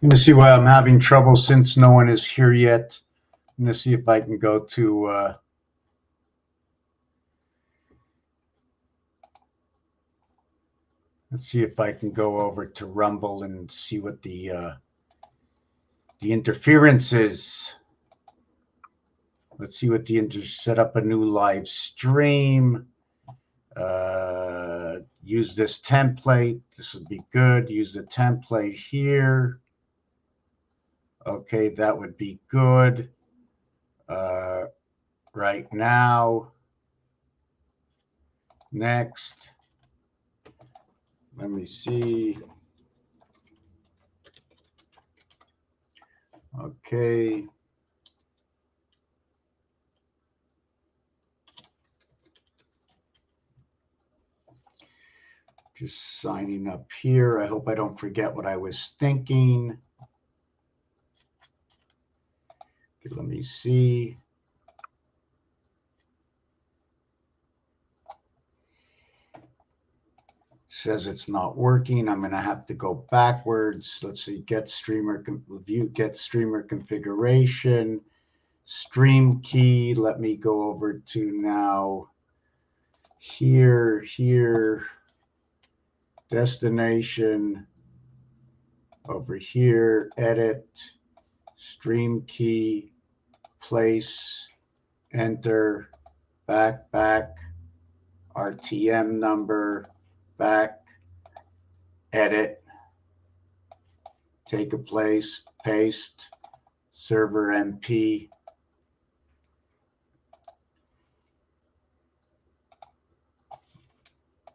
Let me see why I'm having trouble since no one is here yet. I'm going to see if I can go to let's see if I can go over to Rumble and see what the interference is. Let's see what set up a new live stream. Use this template. This would be good. Use the template here. Okay, that would be good. Right now. Next. Let me see. Okay. Just signing up here. I hope I don't forget what I was thinking. Okay, let me see. Says it's not working. I'm going to have to go backwards. Let's see. Get streamer view. Get streamer configuration. Stream key. Let me go over to now. Here. Destination. Over here. Edit. Stream key. Place. Enter. Back. RTM number. Back, edit, take a place, paste, server MP.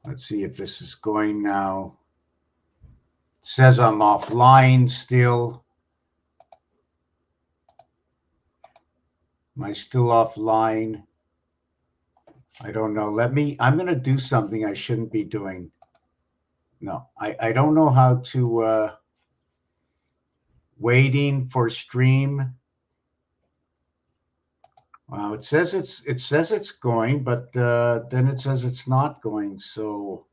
Let's see if this is going now. It says I'm offline still. Am I still offline? I don't know. I'm going to do something I shouldn't be doing. No, I don't know how to, waiting for stream. Wow, it says it's going, but then it says it's not going. So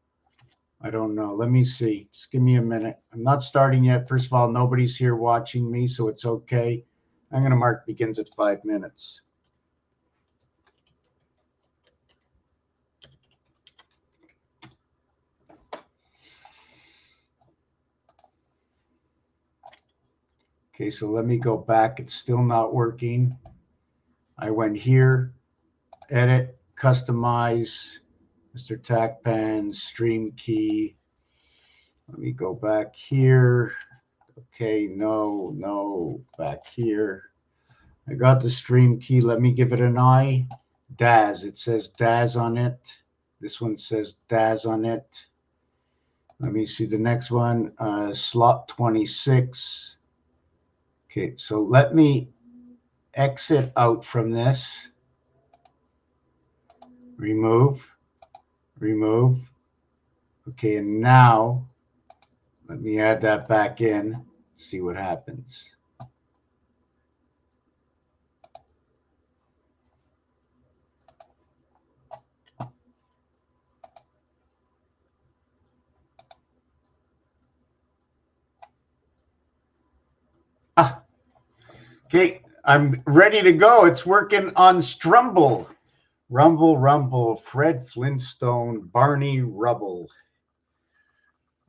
I don't know. Let me see. Just give me a minute. I'm not starting yet. First of all, nobody's here watching me, so it's okay. I'm going to mark begins at 5 minutes. Okay, so let me go back. It's still not working. I went here, edit, customize, MRTACPANS, stream key. Let me go back here. Okay, no, back here. I got the stream key. Let me give it an eye. DAS. It says DAS on it. This one says DAS on it. Let me see the next one. Slot 26. Okay, so let me exit out from this. Remove. Okay, and now let me add that back in. See what happens. Okay, I'm ready to go. It's working on Strumble. Rumble, Fred Flintstone, Barney Rubble.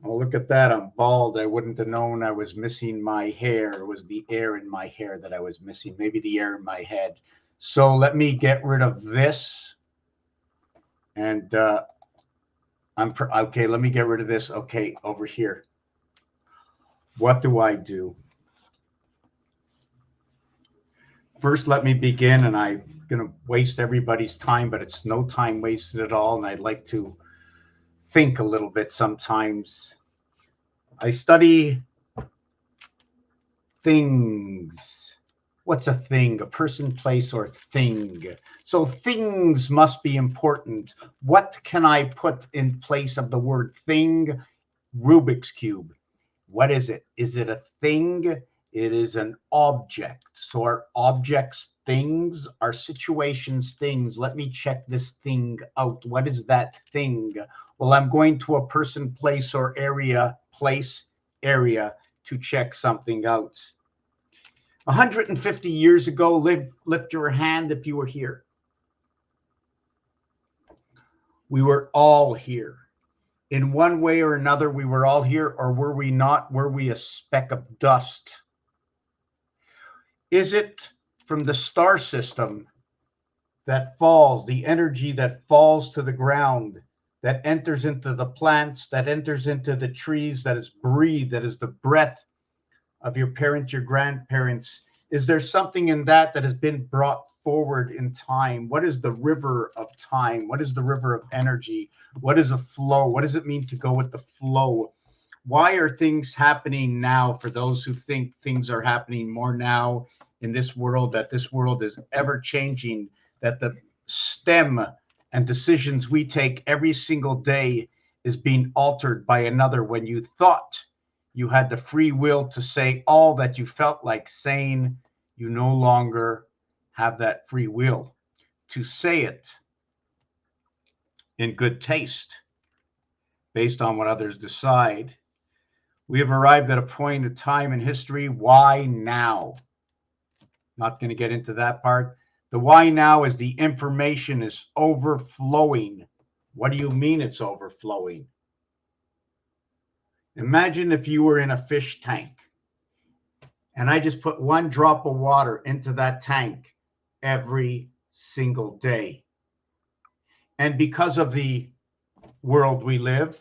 Oh, look at that. I'm bald. I wouldn't have known I was missing my hair. It was the air in my hair that I was missing. Maybe the air in my head. So let me get rid of this. And okay, let me get rid of this. Okay, over here. What do I do? First, let me begin, and I'm going to waste everybody's time, but it's no time wasted at all, and I'd like to think a little bit sometimes. I study things. What's a thing? A person, place, or thing. So things must be important. What can I put in place of the word thing? Rubik's Cube. What is it? Is it a thing? It is an object. So are objects things? Are situations things? Let me check this thing out. What is that thing? Well, I'm going to a person, place, or area, place, area. to check something out. 150 years ago, lift your hand if you were here. We were all here. In one way or another, we were all here, or were we not? Were we a speck of dust? Is it from the star system that falls, the energy that falls to the ground, that enters into the plants, that enters into the trees, that is breathed, that is the breath of your parents, your grandparents? Is there something in that has been brought forward in time? What is the river of time? What is the river of energy? What is a flow? What does it mean to go with the flow? Why are things happening now? For those who think things are happening more now in this world, that this world is ever changing, that the stem and decisions we take every single day is being altered by another. When you thought you had the free will to say all that you felt like saying, you no longer have that free will to say it in good taste based on what others decide. We have arrived at a point of time in history. Why now? Not going to get into that part. The why now is the information is overflowing. What do you mean it's overflowing? Imagine if you were in a fish tank and I just put one drop of water into that tank every single day. And because of the world we live,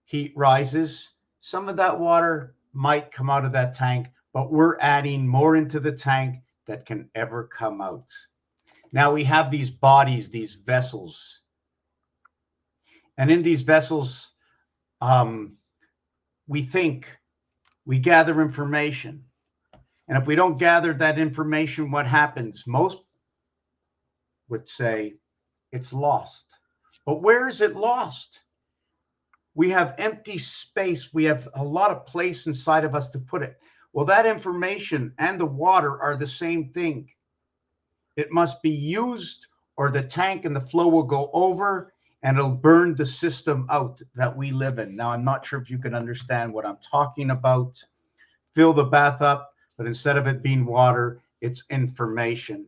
heat rises, some of that water might come out of that tank, but we're adding more into the tank that can ever come out. Now we have these bodies, these vessels. And in these vessels, we think, we gather information. And if we don't gather that information, what happens? Most would say it's lost. But where is it lost? We have empty space. We have a lot of place inside of us to put it. Well, that information and the water are the same thing. It must be used, or the tank and the flow will go over and it'll burn the system out that we live in. Now, I'm not sure if you can understand what I'm talking about. Fill the bath up, but instead of it being water, it's information.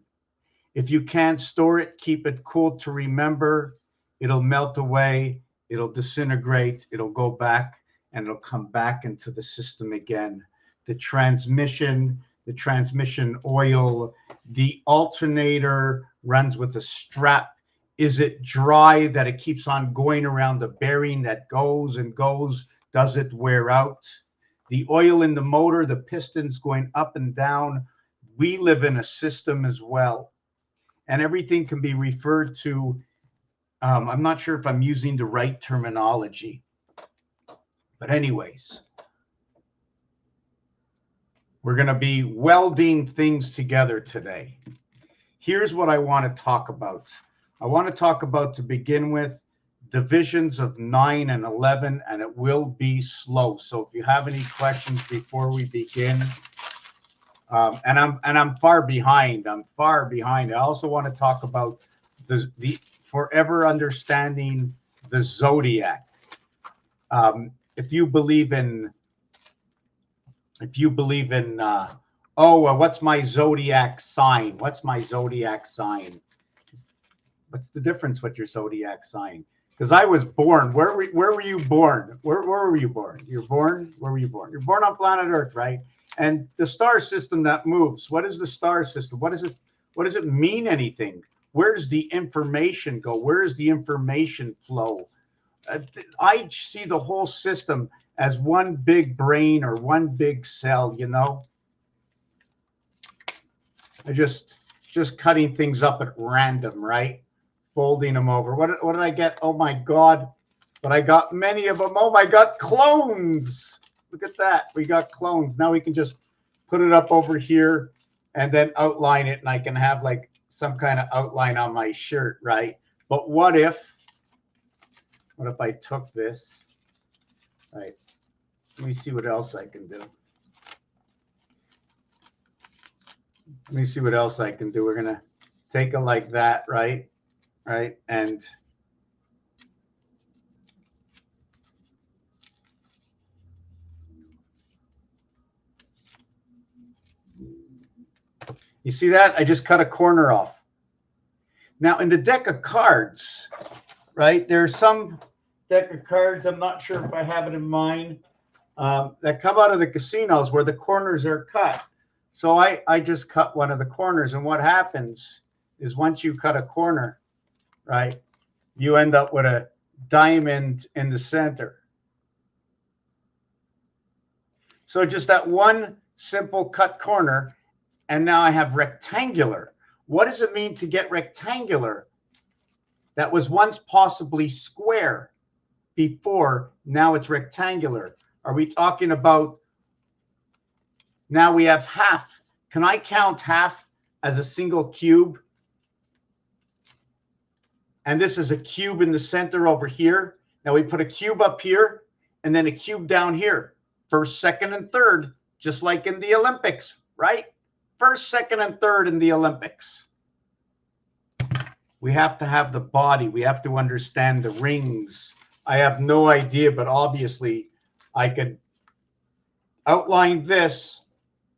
If you can't store it, keep it cool to remember. It'll melt away, it'll disintegrate, it'll go back, and it'll come back into the system again. The transmission oil, the alternator runs with a strap. Is it dry that it keeps on going around the bearing that goes and goes? Does it wear out? The oil in the motor, the pistons going up and down. We live in a system as well. And everything can be referred to. I'm not sure if I'm using the right terminology. But anyways, we're going to be welding things together today. Here's what I want to talk about. I want to talk about, to begin with, divisions of 9 and 11, and it will be slow. So if you have any questions before we begin, and I'm far behind. I'm far behind. I also want to talk about the forever understanding the zodiac. If you believe in what's my zodiac sign? What's my zodiac sign? What's the difference with your zodiac sign? Because I was born. Where were you born? Where were you born? You're born. Where were you born? You're born on planet Earth, right? And the star system that moves. What is the star system? What is it? What does it mean? Anything? Where does the information go? Where is the information flow? I see the whole system as one big brain or one big cell. You know. I just cutting things up at random, right? Folding them over. What did I get? Oh my God. But I got many of them. Oh my God, clones. Look at that. We got clones. Now we can just put it up over here and then outline it. And I can have like some kind of outline on my shirt, right? But what if I took this, right? Let me see what else I can do. Let me see what else I can do. We're going to take it like that, right? Right. And You see that? I just cut a corner off. Now, in the deck of cards, right, there's some deck of cards, I'm not sure if I have it in mind, that come out of the casinos where the corners are cut. So I just cut one of the corners. And what happens is once you cut a corner, right, you end up with a diamond in the center. So just that one simple cut corner, and now I have rectangular. What does it mean to get rectangular? That was once possibly square before, now it's rectangular. Are we talking about now we have half? Can I count half as a single cube? And this is a cube in the center over here. Now we put a cube up here and then a cube down here. First, second, and third, just like in the Olympics, right? First, second, and third in the Olympics. We have to have the body. We have to understand the rings. I have no idea, but obviously I could outline this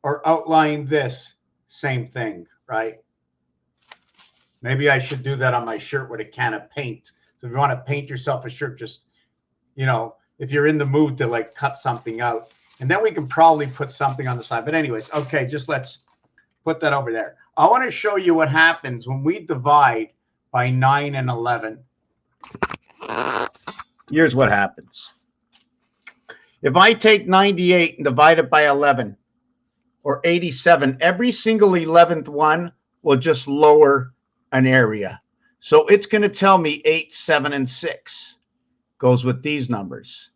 or outline this. Same thing, right? Maybe I should do that on my shirt with a can of paint. So if you want to paint yourself a shirt, just, you know, if you're in the mood to like cut something out. And then we can probably put something on the side. But anyways, okay, just let's put that over there. I want to show you what happens when we divide by 9 and 11. Here's what happens. If I take 98 and divide it by 11, or 87, every single 11th one will just lower an area. So it's going to tell me 8, 7, and 6 goes with these numbers.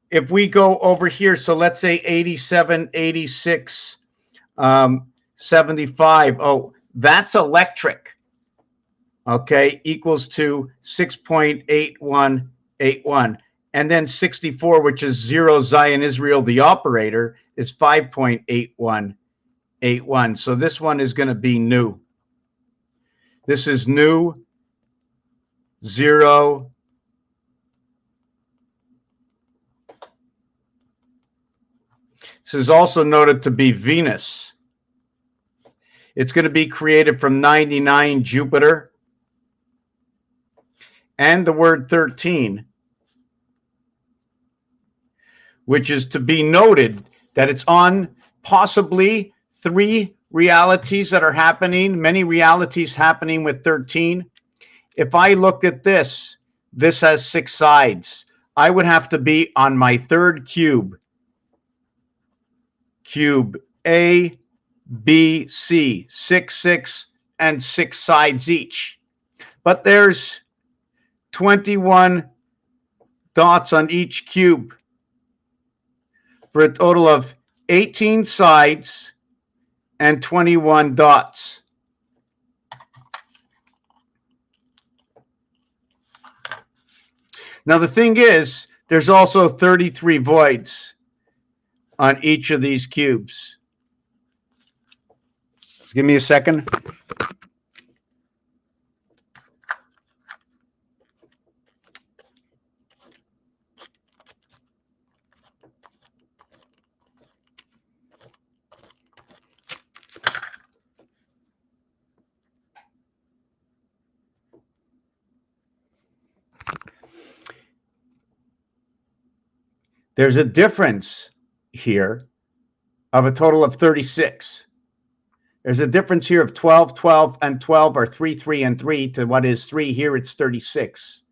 If we go over here, so let's say 87, 86, 75. Oh, that's electric. Okay, equals to 6.8181. And then 64, which is 0 Zion Israel, the operator, is 5.8181. So this one is going to be new. This is new, 0. This is also noted to be Venus. It's going to be created from 99 Jupiter. And the word 13, which is to be noted that it's on possibly 3 realities that are happening, many realities happening with 13. If I look at this, this has 6 sides. I would have to be on my 3rd cube. Cube A, B, C, 6, 6, and 6 sides each. But there's 21 dots on each cube for a total of 18 sides and 21 dots. Now the thing is, there's also 33 voids on each of these cubes. Just give me a second. There's a difference here of a total of 36. There's a difference here of 12, 12, and 12 are 3, 3, and 3 to what is 3. Here it's 36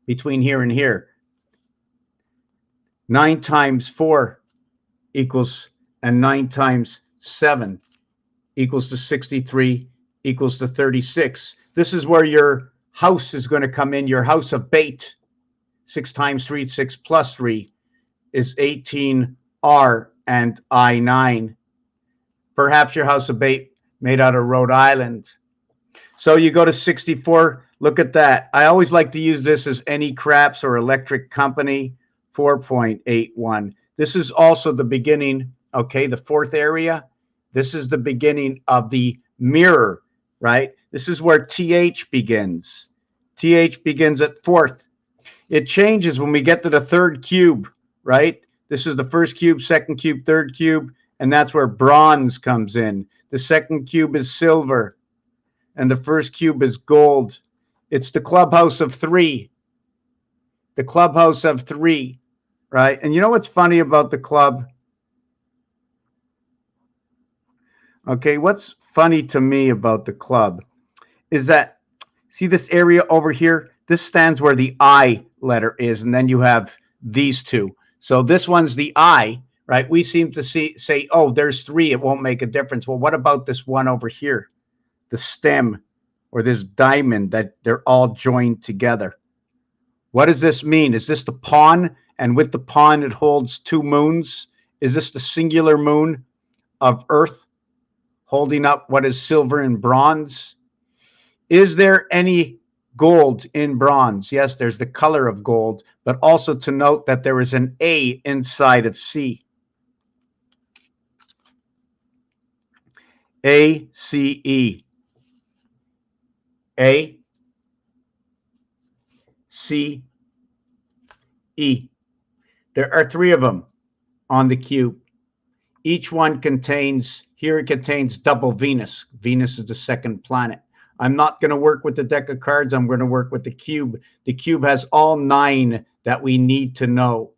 between here and here. 9 times 4 equals, and 9 times 7 equals to 63 equals to 36. This is where your house is going to come in, your house of bait. 6 times 3, 6 plus 3 is 18R and I9. Perhaps your house of bait made out of Rhode Island. So you go to 64. Look at that. I always like to use this as any craps or electric company, 4.81. This is also the beginning, okay, the 4th area. This is the beginning of the mirror, right? This is where TH begins. TH begins at 4th. It changes when we get to the 3rd cube, right? This is the 1st cube, 2nd cube, 3rd cube, and that's where bronze comes in. the second cube is silver, and the first cube is gold. It's the clubhouse of 3. The clubhouse of 3, right? And you know what's funny about the club? Okay, what's funny to me about the club is that, see this area over here? This stands where the I letter is, and then you have these two. So this one's the I, right? We seem to say, oh, there's 3. It won't make a difference. Well, what about this one over here? The stem, or this diamond that they're all joined together. What does this mean? Is this the pawn? And with the pawn, it holds 2 moons. Is this the singular moon of Earth holding up what is silver and bronze? Is there any gold in bronze? Yes, there's the color of gold, but also to note that there is an A inside of C. A, C, E. A, C, E. There are 3 of them on the cube. Each one contains, here it contains double Venus. Venus is the second planet. I'm not going to work with the deck of cards. I'm going to work with the cube. The cube has all 9 that we need to know.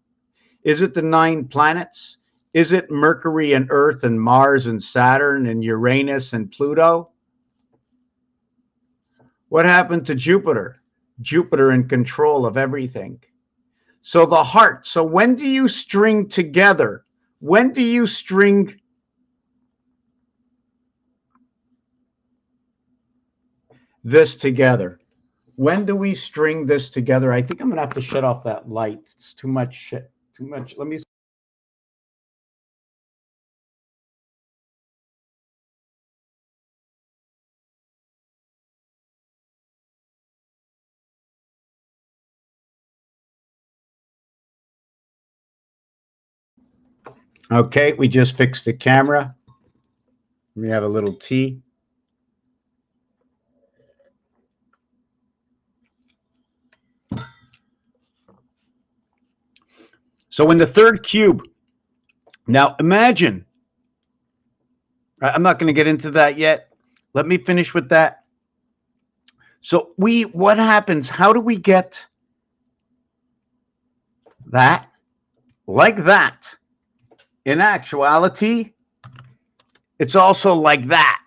Is it the 9 planets? Is it Mercury and Earth and Mars and Saturn and Uranus and Pluto? What happened to Jupiter? Jupiter in control of everything. So the heart. So when do you string together? When do you string this together? When do we string this together? I think I'm going to have to shut off that light. It's too much shit. Too much. Let me. Okay, we just fixed the camera. We have a little tea. So in the third cube, now imagine, I'm not going to get into that yet. Let me finish with that. So what happens? How do we get that like that? In actuality, it's also like that,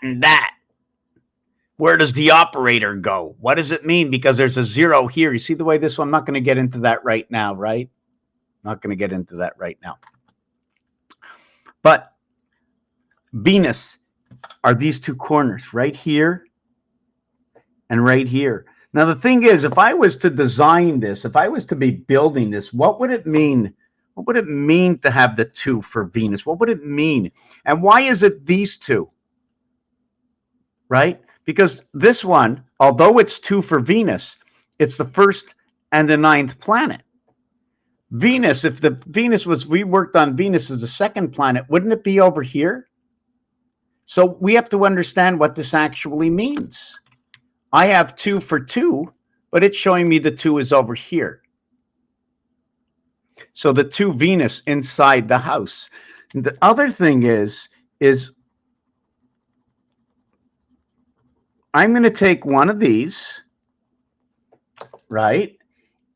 and that. Where does the operator go? What does it mean? Because there's a 0 here. You see the way this one, I'm not going to get into that right now, right? Not going to get into that right now. But Venus are these 2 corners right here and right here. Now, the thing is, if I was to design this, if I was to be building this, what would it mean? What would it mean to have the 2 for Venus? What would it mean? And why is it these 2? Right? Because this one, although it's 2 for Venus, it's the 1st and the 9th planet. Venus, if the Venus was, we worked on Venus as the 2nd planet, wouldn't it be over here? So we have to understand what this actually means. I have 2 for 2, but it's showing me the 2 is over here. So the 2 Venus inside the house. And the other thing is I'm going to take one of these, right?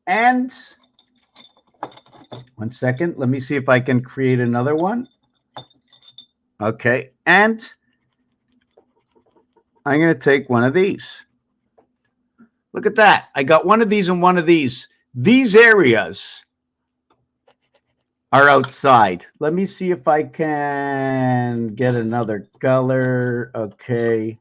And one second, let me see if I can create another one. Okay, and I'm going to take one of these. Look at that. I got one of these and one of these. These areas are outside. Let me see if I can get another color. Okay.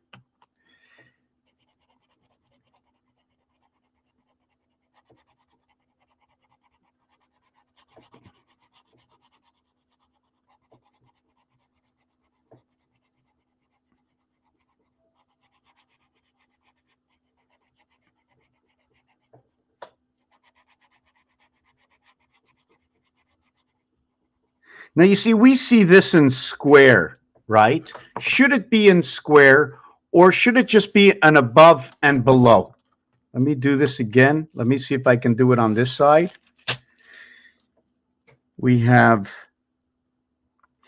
Now, you see, we see this in square, right? Should it be in square, or should it just be an above and below? Let me do this again. Let me see if I can do it on this side. We have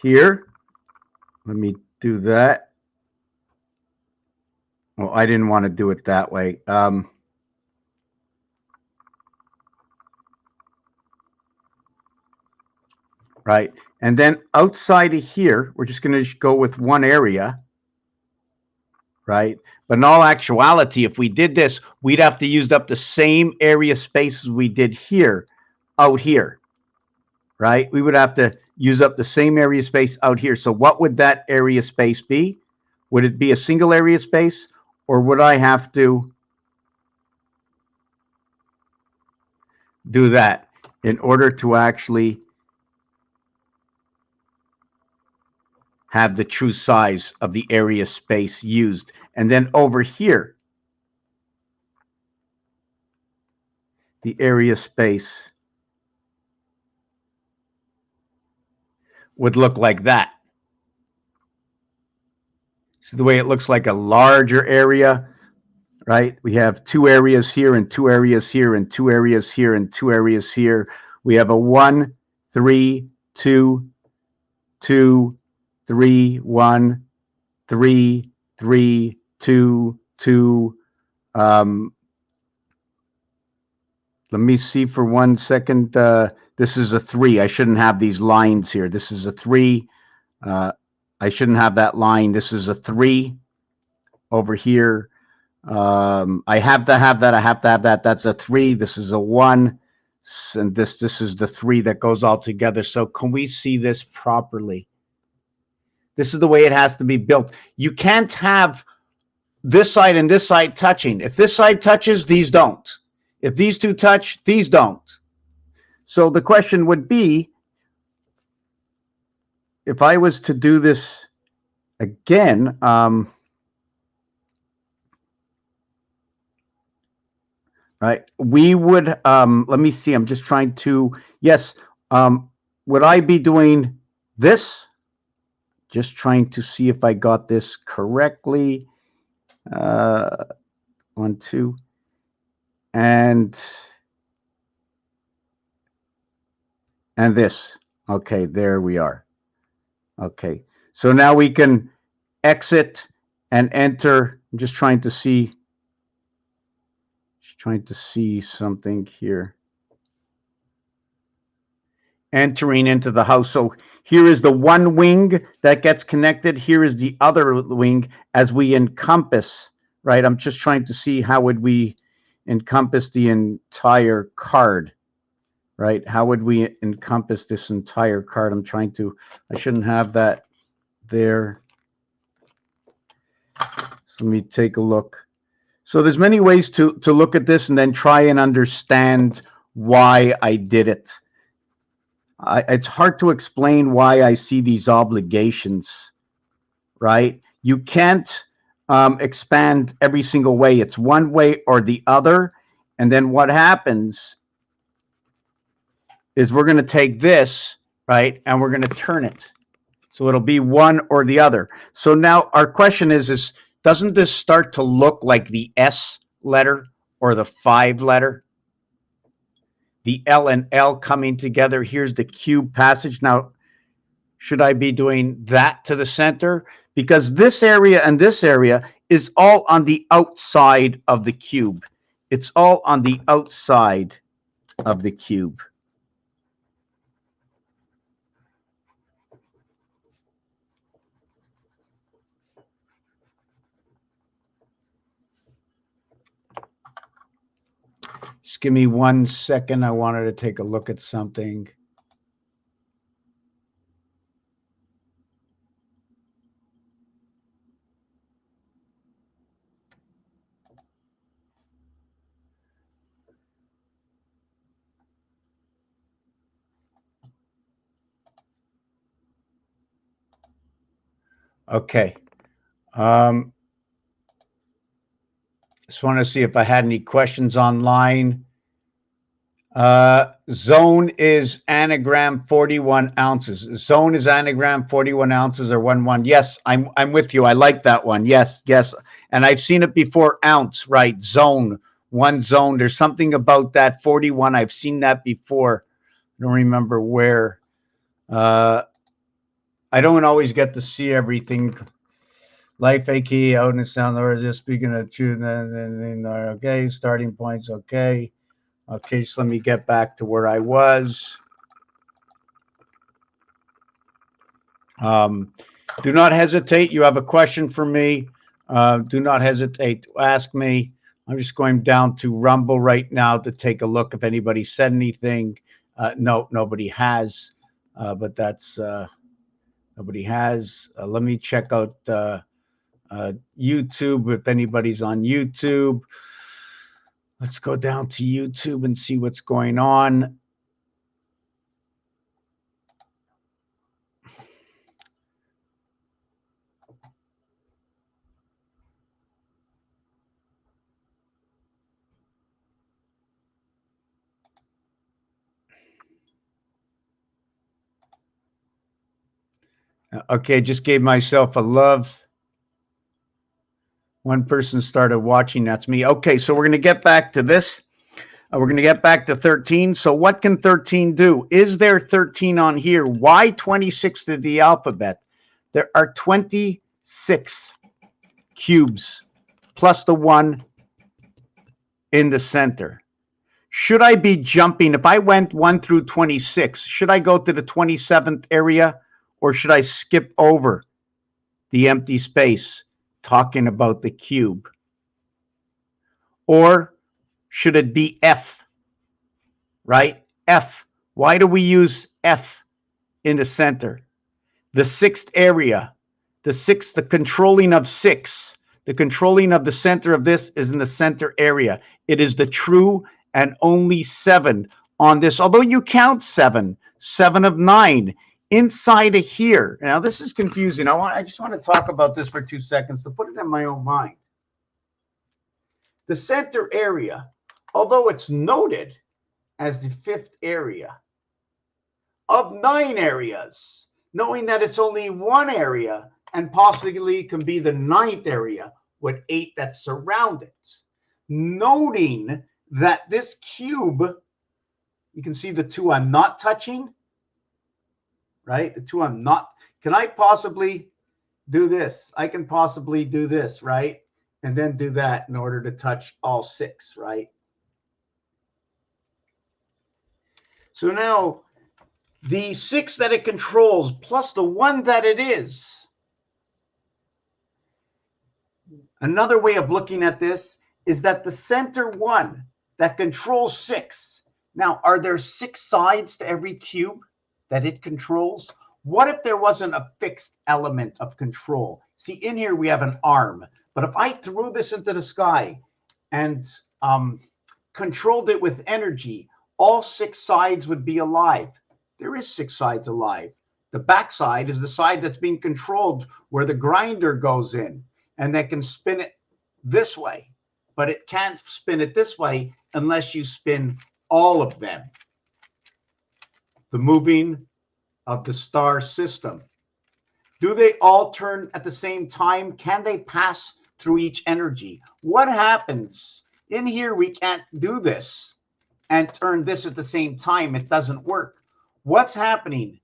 here, let me do that. Well, I didn't want to do it that way. Right. And then outside of here, we're just going to go with one area. Right. But in all actuality, if we did this, we'd have to use up the same area space as we did here, out here. Right. We would have to use up the same area space out here. So what would that area space be? Would it be a single area space, or would I have to do that in order to actually have the true size of the area space used? And then over here, the area space would look like that. This is the way it looks, like a larger area, right? We have two areas here and two areas here and two areas here and two areas here. We have a 1, 3, 2, 2, 3, 1, 3, 3, 2, 2. Let me see for 1 second. This is a 3. I shouldn't have these lines here. This is a 3. I shouldn't have that line. This is a 3 over here. I have to have that. I have to have that. That's a 3. This is a 1. And this is the 3 that goes all together. So can we see this properly? This is the way it has to be built. You can't have this side and this side touching. If this side touches, these don't. If these two touch, these don't. So the question would be, if I was to do this again, right, we would, let me see, I'm just trying to, yes, would I be doing this? Just trying to see if I got this correctly. 1, 2. And this. Okay, there we are. Okay, so now we can exit and enter. I'm just trying to see. Something here. Entering into the house. So here is the one wing that gets connected. Here is the other wing as we encompass, right? I'm just trying to see how would we encompass the entire card, right? How would we encompass this entire card? I'm trying to, I shouldn't have that there. So let me take a look. So there's many ways to look at this and then try and understand why I did it. It's hard to explain why I see these obligations, right? You can't expand every single way. It's one way or the other. And then what happens is we're going to take this, right, and we're going to turn it. So it'll be one or the other. So now our question is doesn't this start to look like the S letter or the 5 letter? The L and L coming together. Here's the cube passage. Now, should I be doing that to the center? Because this area and this area is all on the outside of the cube. It's all on the outside of the cube. Just give me 1 second. I wanted to take a look at something. Okay. Just want to see if I had any questions online. Zone is anagram 41 ounces. Zone is anagram 41 ounces or 1-1. Yes, I'm with you. I like that one. Yes, yes. And I've seen it before. Ounce, right? Zone, 1 zone. There's something about that 41. I've seen that before. I don't remember where. I don't always get to see everything. Life AKE out in the sound, or just speaking of truth. Okay, starting points. Okay. Okay, so let me get back to where I was. Do not hesitate. You have a question for me. Do not hesitate to ask me. I'm just going down to Rumble right now to take a look if anybody said anything. No, nobody has, but that's nobody has. Let me check out YouTube if anybody's on YouTube. Let's go down to YouTube and see what's going on. Okay, just gave myself a love. One person started watching, that's me. Okay, so we're going to get back to this. We're going to get back to 13. So what can 13 do? Is there 13 on here? Why 26 to the alphabet? There are 26 cubes plus the 1 in the center. Should I be jumping? If I went 1 through 26, should I go to the 27th area or should I skip over the empty space talking about the cube? Or should it be F, right? F. Why do we use F in the center? The 6th area, the controlling of 6, the controlling of the center of this is in the center area. It is the true and only 7 on this, although you count 7 of 9 inside of here. Now this is confusing. I just want to talk about this for 2 seconds to put it in my own mind. The center area, although it's noted as the 5th area of 9 areas, knowing that it's only 1 area and possibly can be the 9th area with 8 that surround it. Noting that this cube, you can see the 2 I'm not touching, right? The 2 I'm not. Can I possibly do this? I can possibly do this, right? And then do that in order to touch all 6, right? So now the 6 that it controls plus the 1 that it is. Another way of looking at this is that the center 1 that controls 6. Now, are there 6 sides to every cube that it controls? What if there wasn't a fixed element of control? See, in here we have an arm. But if I threw this into the sky and controlled it with energy, all 6 sides would be alive. There is 6 sides alive. The back side is the side that's being controlled where the grinder goes in, and that can spin it this way. But it can't spin it this way unless you spin all of them. The moving of the star system. Do they all turn at the same time? Can they pass through each energy? What happens? In here, we can't do this and turn this at the same time. It doesn't work. What's happening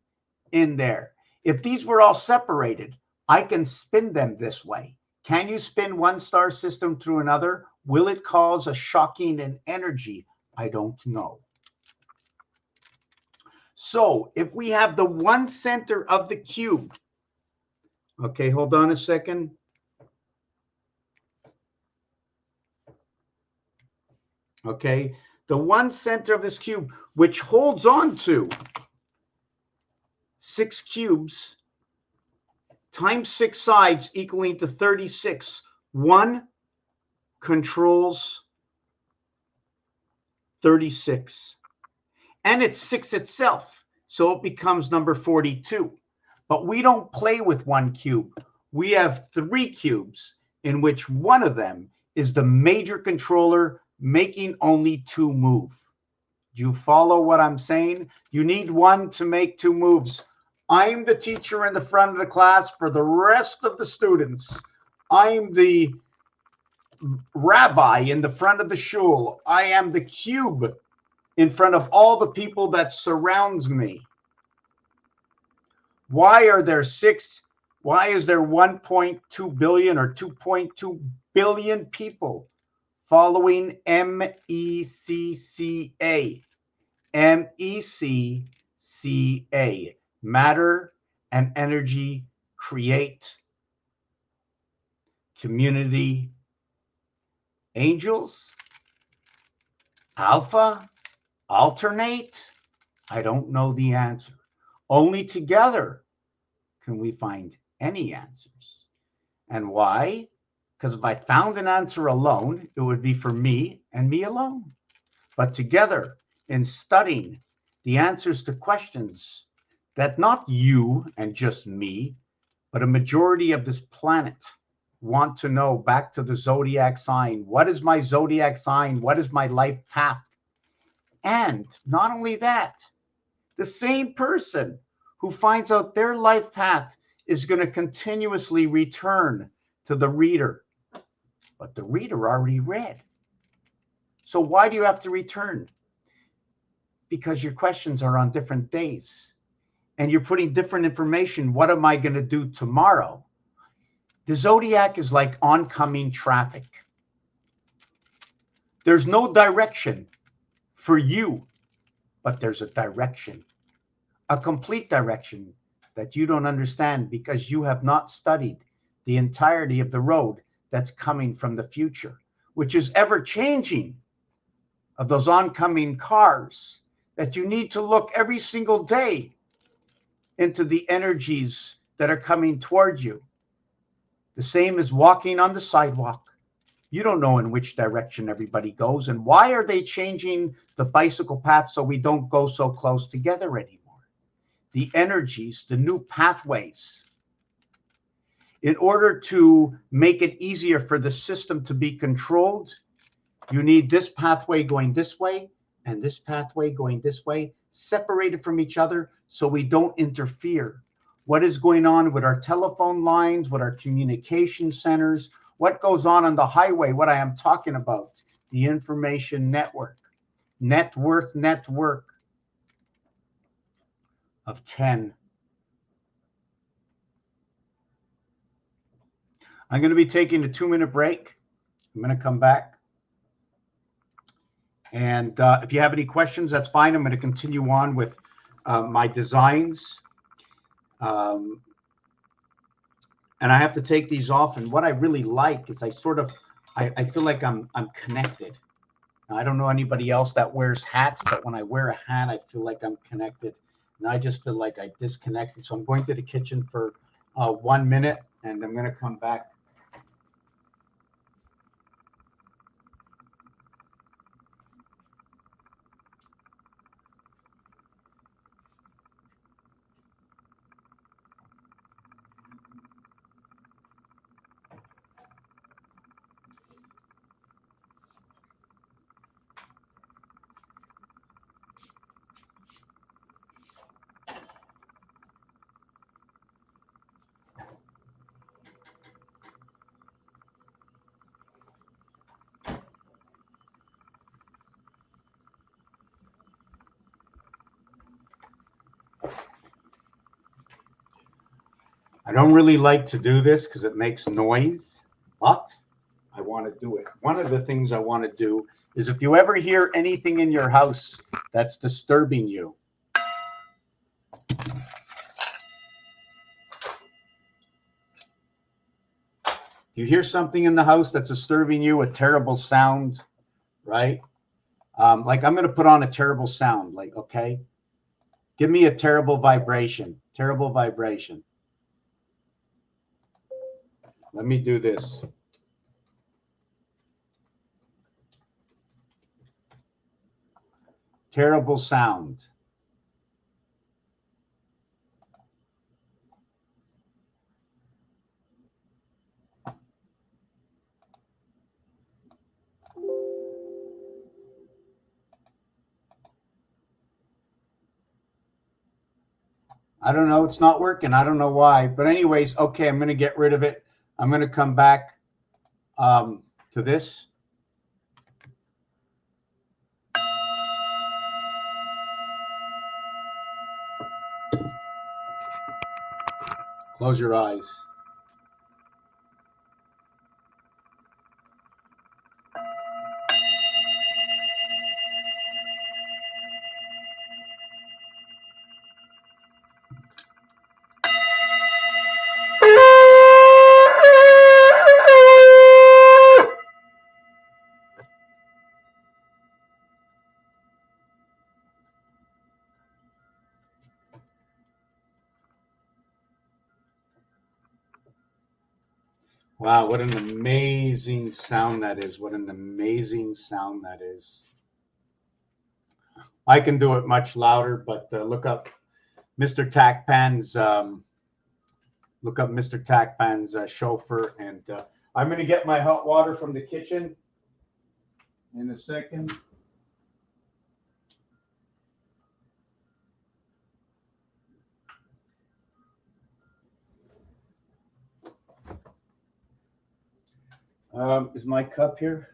in there? If these were all separated, I can spin them this way. Can you spin one star system through another? Will it cause a shocking in energy? I don't know. So if we have the 1 center of the cube, okay, hold on a second. Okay, the 1 center of this cube, which holds on to 6 cubes times 6 sides equaling to 36. 1 controls 36. And it's 6 itself, so it becomes number 42. But we don't play with 1 cube. We have 3 cubes, in which one of them is the major controller making only 2 move. Do you follow what I'm saying? You need 1 to make 2 moves. I'm the teacher in the front of the class for the rest of the students. I'm the rabbi in the front of the shul. I am the cube in front of all the people that surrounds me. Why is there 1.2 billion or 2.2 billion people following MECCA? MECCA, matter and energy create community angels, alpha, alternate. I don't know the answer. Only together can we find any answers. And why? Because if I found an answer alone, it would be for me and me alone. But together, in studying the answers to questions that not you and just me, but a majority of this planet want to know, back to the zodiac sign. What is my zodiac sign? What is my life path? And not only that, the same person who finds out their life path is going to continuously return to the reader. But the reader already read. So why do you have to return? Because your questions are on different days and you're putting different information. What am I going to do tomorrow? The zodiac is like oncoming traffic. There's no direction for you, but there's a direction, a complete direction that you don't understand because you have not studied the entirety of the road that's coming from the future, which is ever changing, of those oncoming cars that you need to look every single day into the energies that are coming towards you. The same as walking on the sidewalk. You don't know in which direction everybody goes. And why are they changing the bicycle path so we don't go so close together anymore? The energies, the new pathways. In order to make it easier for the system to be controlled, you need this pathway going this way and this pathway going this way, separated from each other so we don't interfere. What is going on with our telephone lines, with our communication centers, what goes on the highway, what I am talking about, the information network, net worth of 10. I'm going to be taking a 2-minute break. I'm going to come back. And if you have any questions, that's fine. I'm going to continue on with my designs. And I have to take these off. And what I really like is I feel like I'm connected. Now, I don't know anybody else that wears hats, but when I wear a hat, I feel like I'm connected. And I just feel like I disconnected. So I'm going to the kitchen for 1 minute, and I'm going to come back. I don't really like to do this because it makes noise, but I want to do it. One of the things I want to do is if you ever hear anything in your house that's disturbing you, you hear something in the house that's disturbing you, a terrible sound, right? Like I'm going to put on a terrible sound, like, okay, give me a terrible vibration, terrible vibration. Let me do this. Terrible sound. I don't know. It's not working. I don't know why. But anyways, okay, I'm going to get rid of it. I'm going to come back to this. Close your eyes. Wow, what an amazing sound that is. What an amazing sound that is. I can do it much louder, but look up Mr. TACPAN's chauffeur, and I'm going to get my hot water from the kitchen in a second. Is my cup here?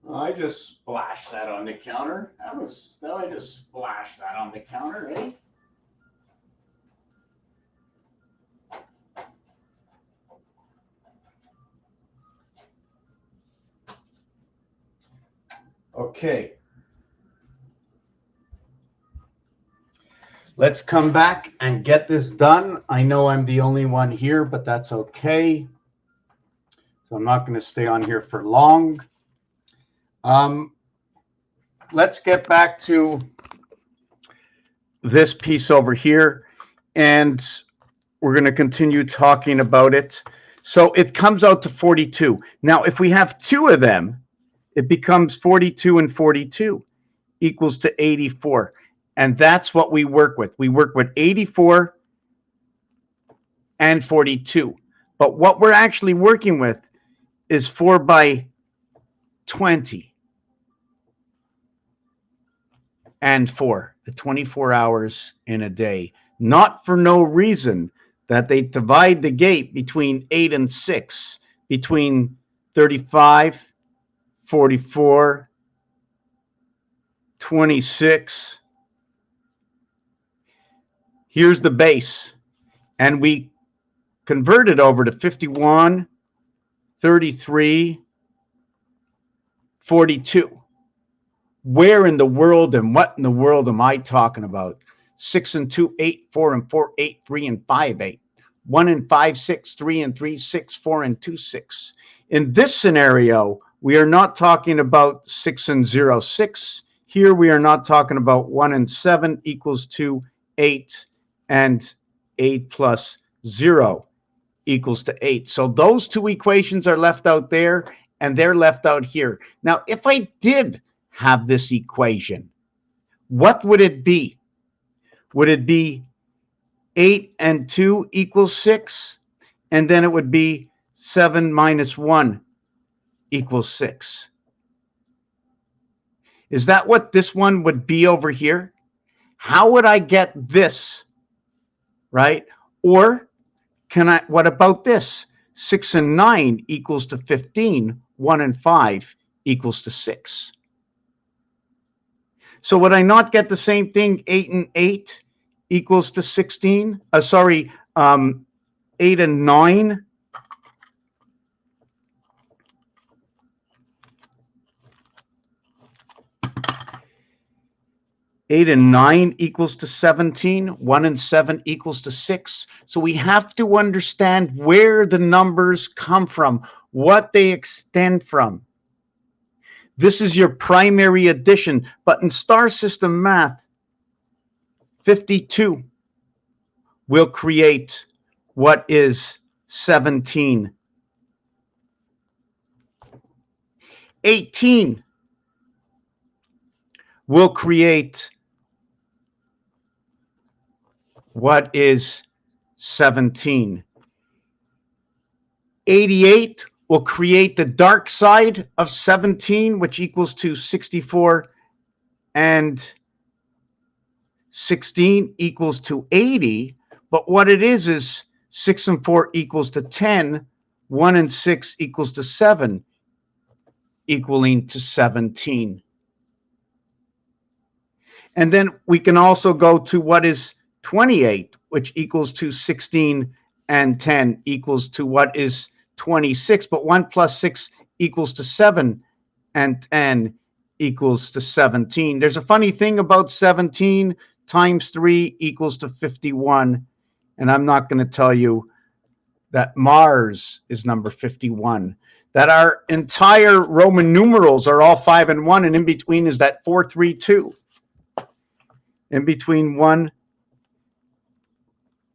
I just splashed that on the counter. I just splashed that on the counter, eh? Okay. Let's come back and get this done. I know I'm the only one here, but that's okay. So I'm not going to stay on here for long. Let's get back to this piece over here, and we're going to continue talking about it. So it comes out to 42. Now, if we have two of them, it becomes 42 and 42 equals to 84. And that's what we work with. We work with 84 and 42. But what we're actually working with is 4 by 20 and 4, the 24 hours in a day. Not for no reason that they divide the gate between 8 and 6, between 35, 44, 26. Here's the base. And we convert it over to 51, 33, 42. Where in the world and what in the world am I talking about? 6 and 2, 8, 4 and 4, 8, 3 and 5, 8. 1 and 5, 6, 3 and 3, 6, 4 and 2, 6. In this scenario, we are not talking about 6 and 0, 6. Here we are not talking about 1 and 7 equals to 8, and 8 plus 0 equals to 8. So those two equations are left out there, and they're left out here. Now, if I did have this equation, what would it be? Would it be 8 and 2 equals 6? And then it would be 7 minus 1 equals 6. Is that what this one would be over here? How would I get this, right? Or what about this? 6 and 9 equals to 15. 1 and 5 equals to 6. So would I not get the same thing? 8 and 8 equals to 16. 8 and 9. Eight and 9 equals to 17. 1 and 7 equals to 6. So we have to understand where the numbers come from, what they extend from. This is your primary addition. But in star system math, 52 will create what is 17. 18 will create what is 17. 88 will create the dark side of 17, which equals to 64, and 16 equals to 80. But what it is 6 and 4 equals to 10, 1 and 6 equals to 7, equaling to 17. And then we can also go to what is 28, which equals to 16 and 10 equals to what is 26. But 1 plus 6 equals to 7, and 10 equals to 17. There's a funny thing about 17 times 3 equals to 51. And I'm not going to tell you that Mars is number 51. That our entire Roman numerals are all 5 and 1, and in between is that 4, 3, 2. In between 1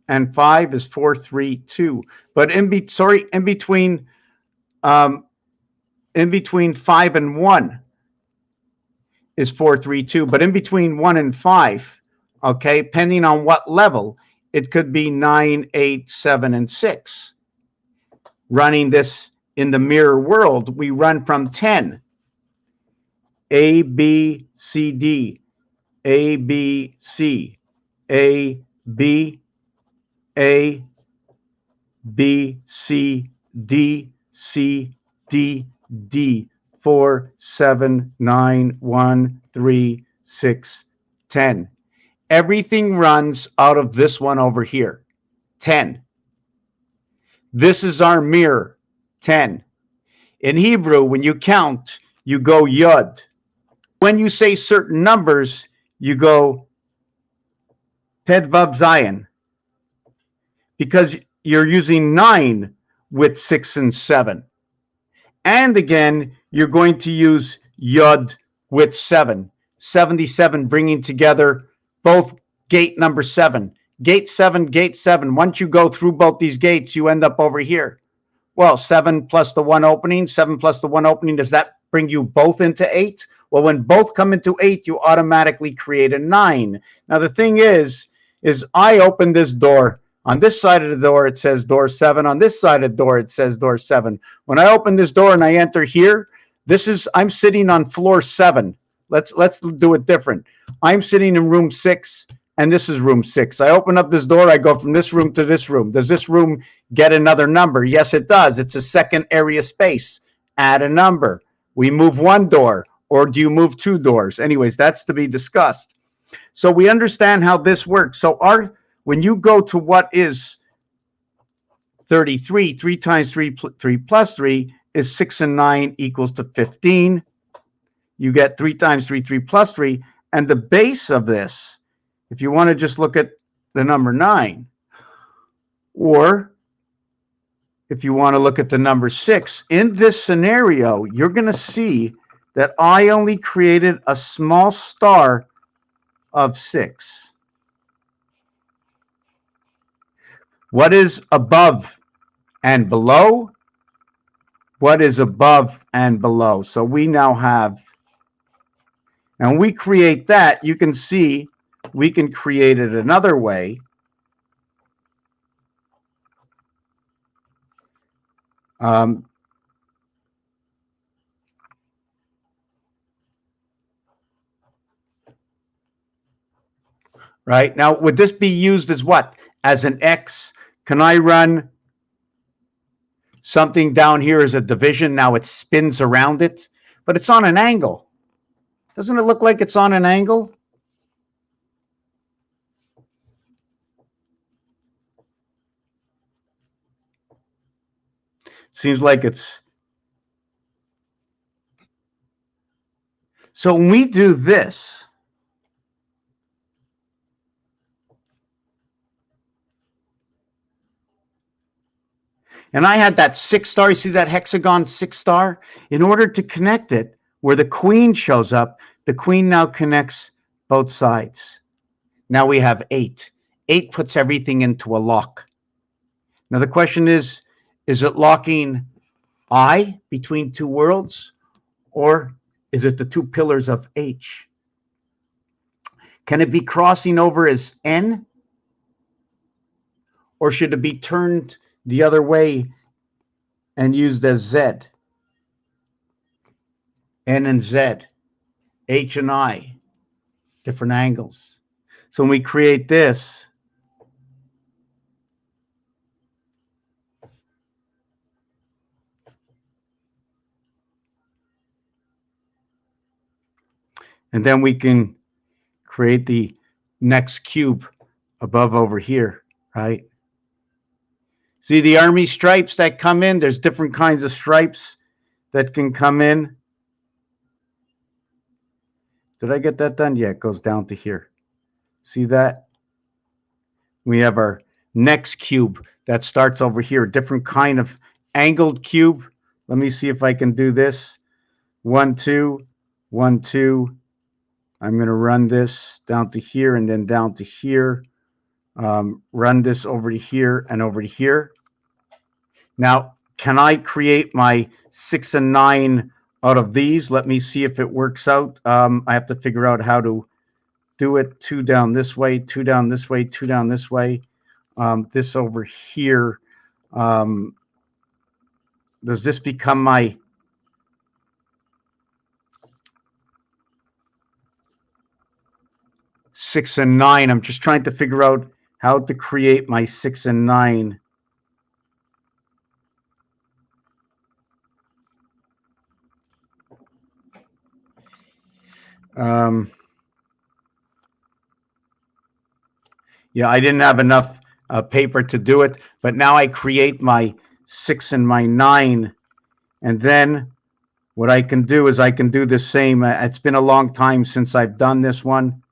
and 5 is 4, 3, 2. But in between 5 and 1 is 4, 3, 2. But in between 1 and 5, okay, depending on what level, it could be 9, 8, 7, and 6. Running this in the mirror world, we run from 10. A, B, C, D. A, B, C. A, B, A, B, C, D, C, D, D. 4, 7, 9, 1, 3, 6, 10. Everything runs out of this one over here, 10. This is our mirror, 10. In Hebrew, when you count, you go yod. When you say certain numbers, you go TUVWX, because you're using 9 with 6 and 7. And again, you're going to use yod with 7. 77, bringing together both gate number 7. Gate 7, gate 7. Once you go through both these gates, you end up over here. Well, 7 plus the 1 opening, 7 plus the 1 opening, does that bring you both into 8? Well, when both come into 8, you automatically create a 9. Now, the thing is I open this door. On this side of the door, it says door 7. On this side of the door, it says door 7. When I open this door and I enter here, I'm sitting on floor 7. Let's do it different. I'm sitting in room 6, and this is room 6. I open up this door. I go from this room to this room. Does this room get another number? Yes, it does. It's a second area space. Add a number. We move one door, or do you move 2 doors? Anyways, that's to be discussed. So we understand how this works. So when you go to what is 33, 3 times 3, 3 plus 3 is 6 and 9 equals to 15. You get 3 times 3, 3 plus 3. And the base of this, if you want to just look at the number 9, or if you want to look at the number 6, in this scenario, you're going to see that I only created a small star of 6. What is above and below? What is above and below? So we now have, and we create that, you can see we can create it another way. Right now, would this be used as what? As an X? Can I run something down here as a division? Now it spins around it, but it's on an angle. Doesn't it look like it's on an angle? Seems like it's. So when we do this, and I had that 6 star, you see that hexagon 6 star? In order to connect it, where the queen shows up, the queen now connects both sides. Now we have 8. 8 puts everything into a lock. Now the question is it locking I between two worlds, or is it the two pillars of H? Can it be crossing over as N, or should it be turned the other way and used as Z? N and Z, H and I, different angles. So when we create this, and then we can create the next cube above over here, right? See the army stripes that come in? There's different kinds of stripes that can come in. Did I get that done? Yeah, it goes down to here. See that? We have our next cube that starts over here, different kind of angled cube. Let me see if I can do this. 1, 2, 1, 2. I'm going to run this down to here and then down to here. Run this over to here and over to here. Now, can I create my 6 and 9 out of these? Let me see if it works out. I have to figure out how to do it. 2 down this way, 2 down this way, 2 down this way. This over here. Does this become my six and 9? I'm just trying to figure out how to create my 6 and 9. Yeah, I didn't have enough paper to do it, but now I create my 6 and my 9, and then what I can do is I can do the same. It's been a long time since I've done this one.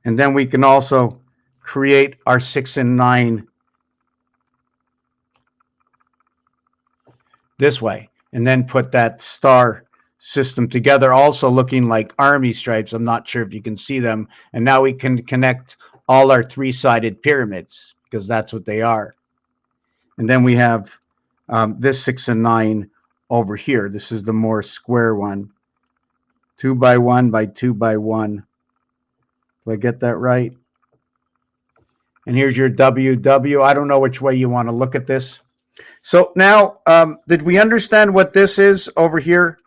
And then we can also create our 6 and 9 this way, and then put that star system together, also looking like army stripes. I'm not sure if you can see them. And now we can connect all our 3-sided pyramids, because that's what they are. And then we have this 6 and 9 over here. This is the more square one. 2 by 1 by 2 by 1. Do I get that right? And here's your WW. I don't know which way you want to look at this. So now, did we understand what this is over here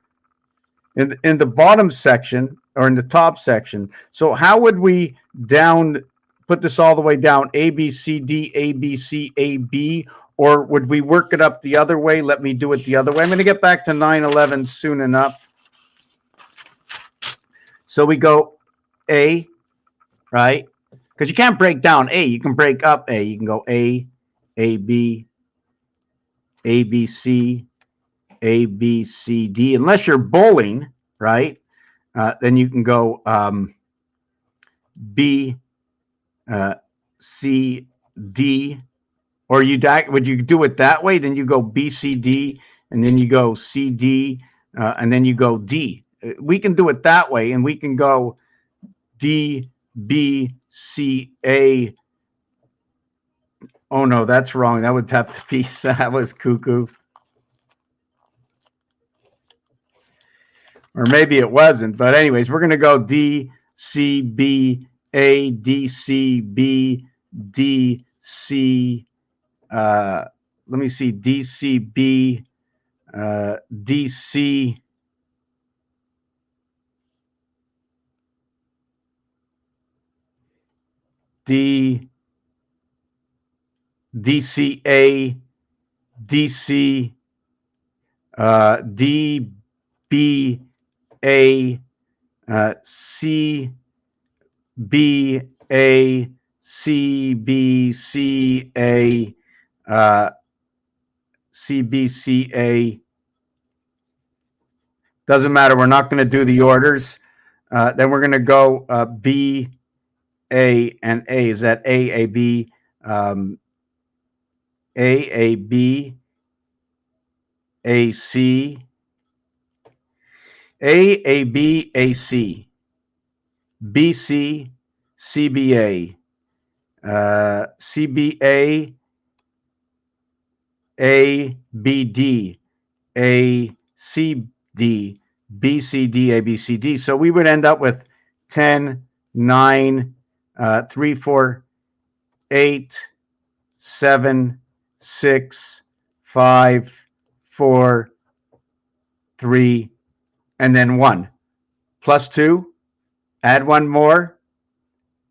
in the bottom section or in the top section? So how would we put this all the way down? A, B, C, D, A, B, C, A, B, or would we work it up the other way? Let me do it the other way. I'm going to get back to 9/11 soon enough. So we go A, right? Because you can't break down A. You can break up A. You can go A, A, B, A, B, C, A, B, C, D. Unless you're bowling, right? Then you can go B, C, D. Or would you do it that way? Then you go B, C, D, and then you go C, D, and then you go D. We can do it that way, and we can go D, B, C, A. Oh, no, that's wrong. That would have to be, that was cuckoo. Or maybe it wasn't. But anyways, we're going to go D, C, B, A, D, C, B, D, C. Let me see, D, C, B, D, C. D, DCA, DC, DBA, CBA, CBCA, CBCA. Doesn't matter. We're not going to do the orders. Then we're going to go B, A, and A. Is that A, A, B, A, A, B, AC, AB, AC, BC, CBA, CBA, ABD, ACD, BCD, ABCD. So we would end up with 10, 9, 3, 4, 8, 7, 6, 5, 4, 3, and then 1. Plus 2, add 1 more,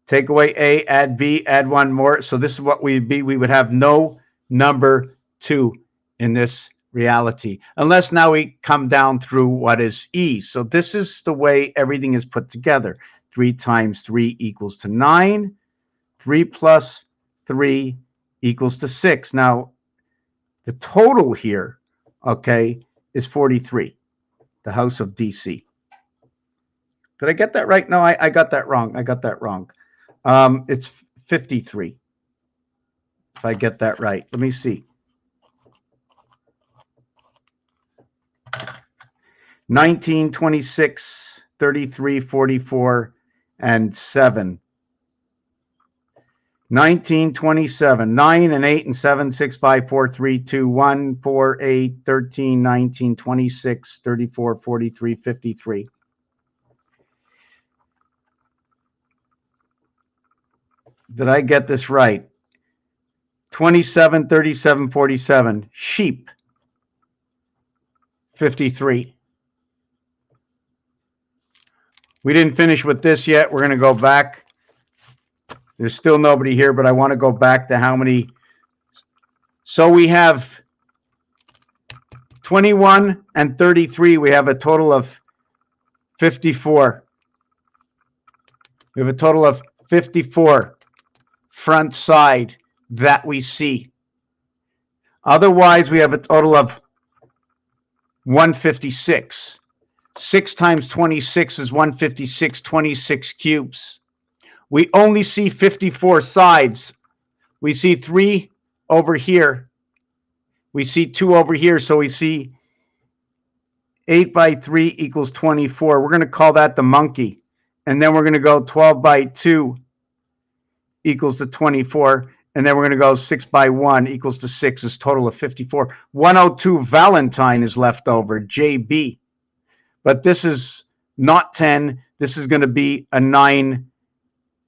take away A, add B, add 1 more. So this is what we'd be. We would have no number 2 in this reality, unless now we come down through what is E. So this is the way everything is put together. 3 times 3 equals to 9. 3 plus 3 equals to 6. Now, the total here, okay, is 43, the house of DC. Did I get that right? No, I got that wrong. I got that wrong. It's 53, if I get that right. Let me see. 19, 26, 33, 44, and 7. 19, 27, 9 and 8 and 7, 6, 5, 4, 3, 2, 1, 4, 8, 13, 19, 26, 34, 43, 53. Did I get this right? 27, 37, 47. Sheep. 53. We didn't finish with this yet. We're going to go back. There's still nobody here, but I want to go back to how many. So we have 21 and 33. We have a total of 54. We have a total of 54 front side that we see. Otherwise, we have a total of 156. 6 times 26 is 156, 26 cubes. We only see 54 sides. We see 3 over here. We see 2 over here. So we see 8 by 3 equals 24. We're going to call that the monkey. And then we're going to go 12 by 2 equals to 24. And then we're going to go 6 by 1 equals to 6 is total of 54. 102 Valentine is left over, JB. But this is not 10. This is going to be a 9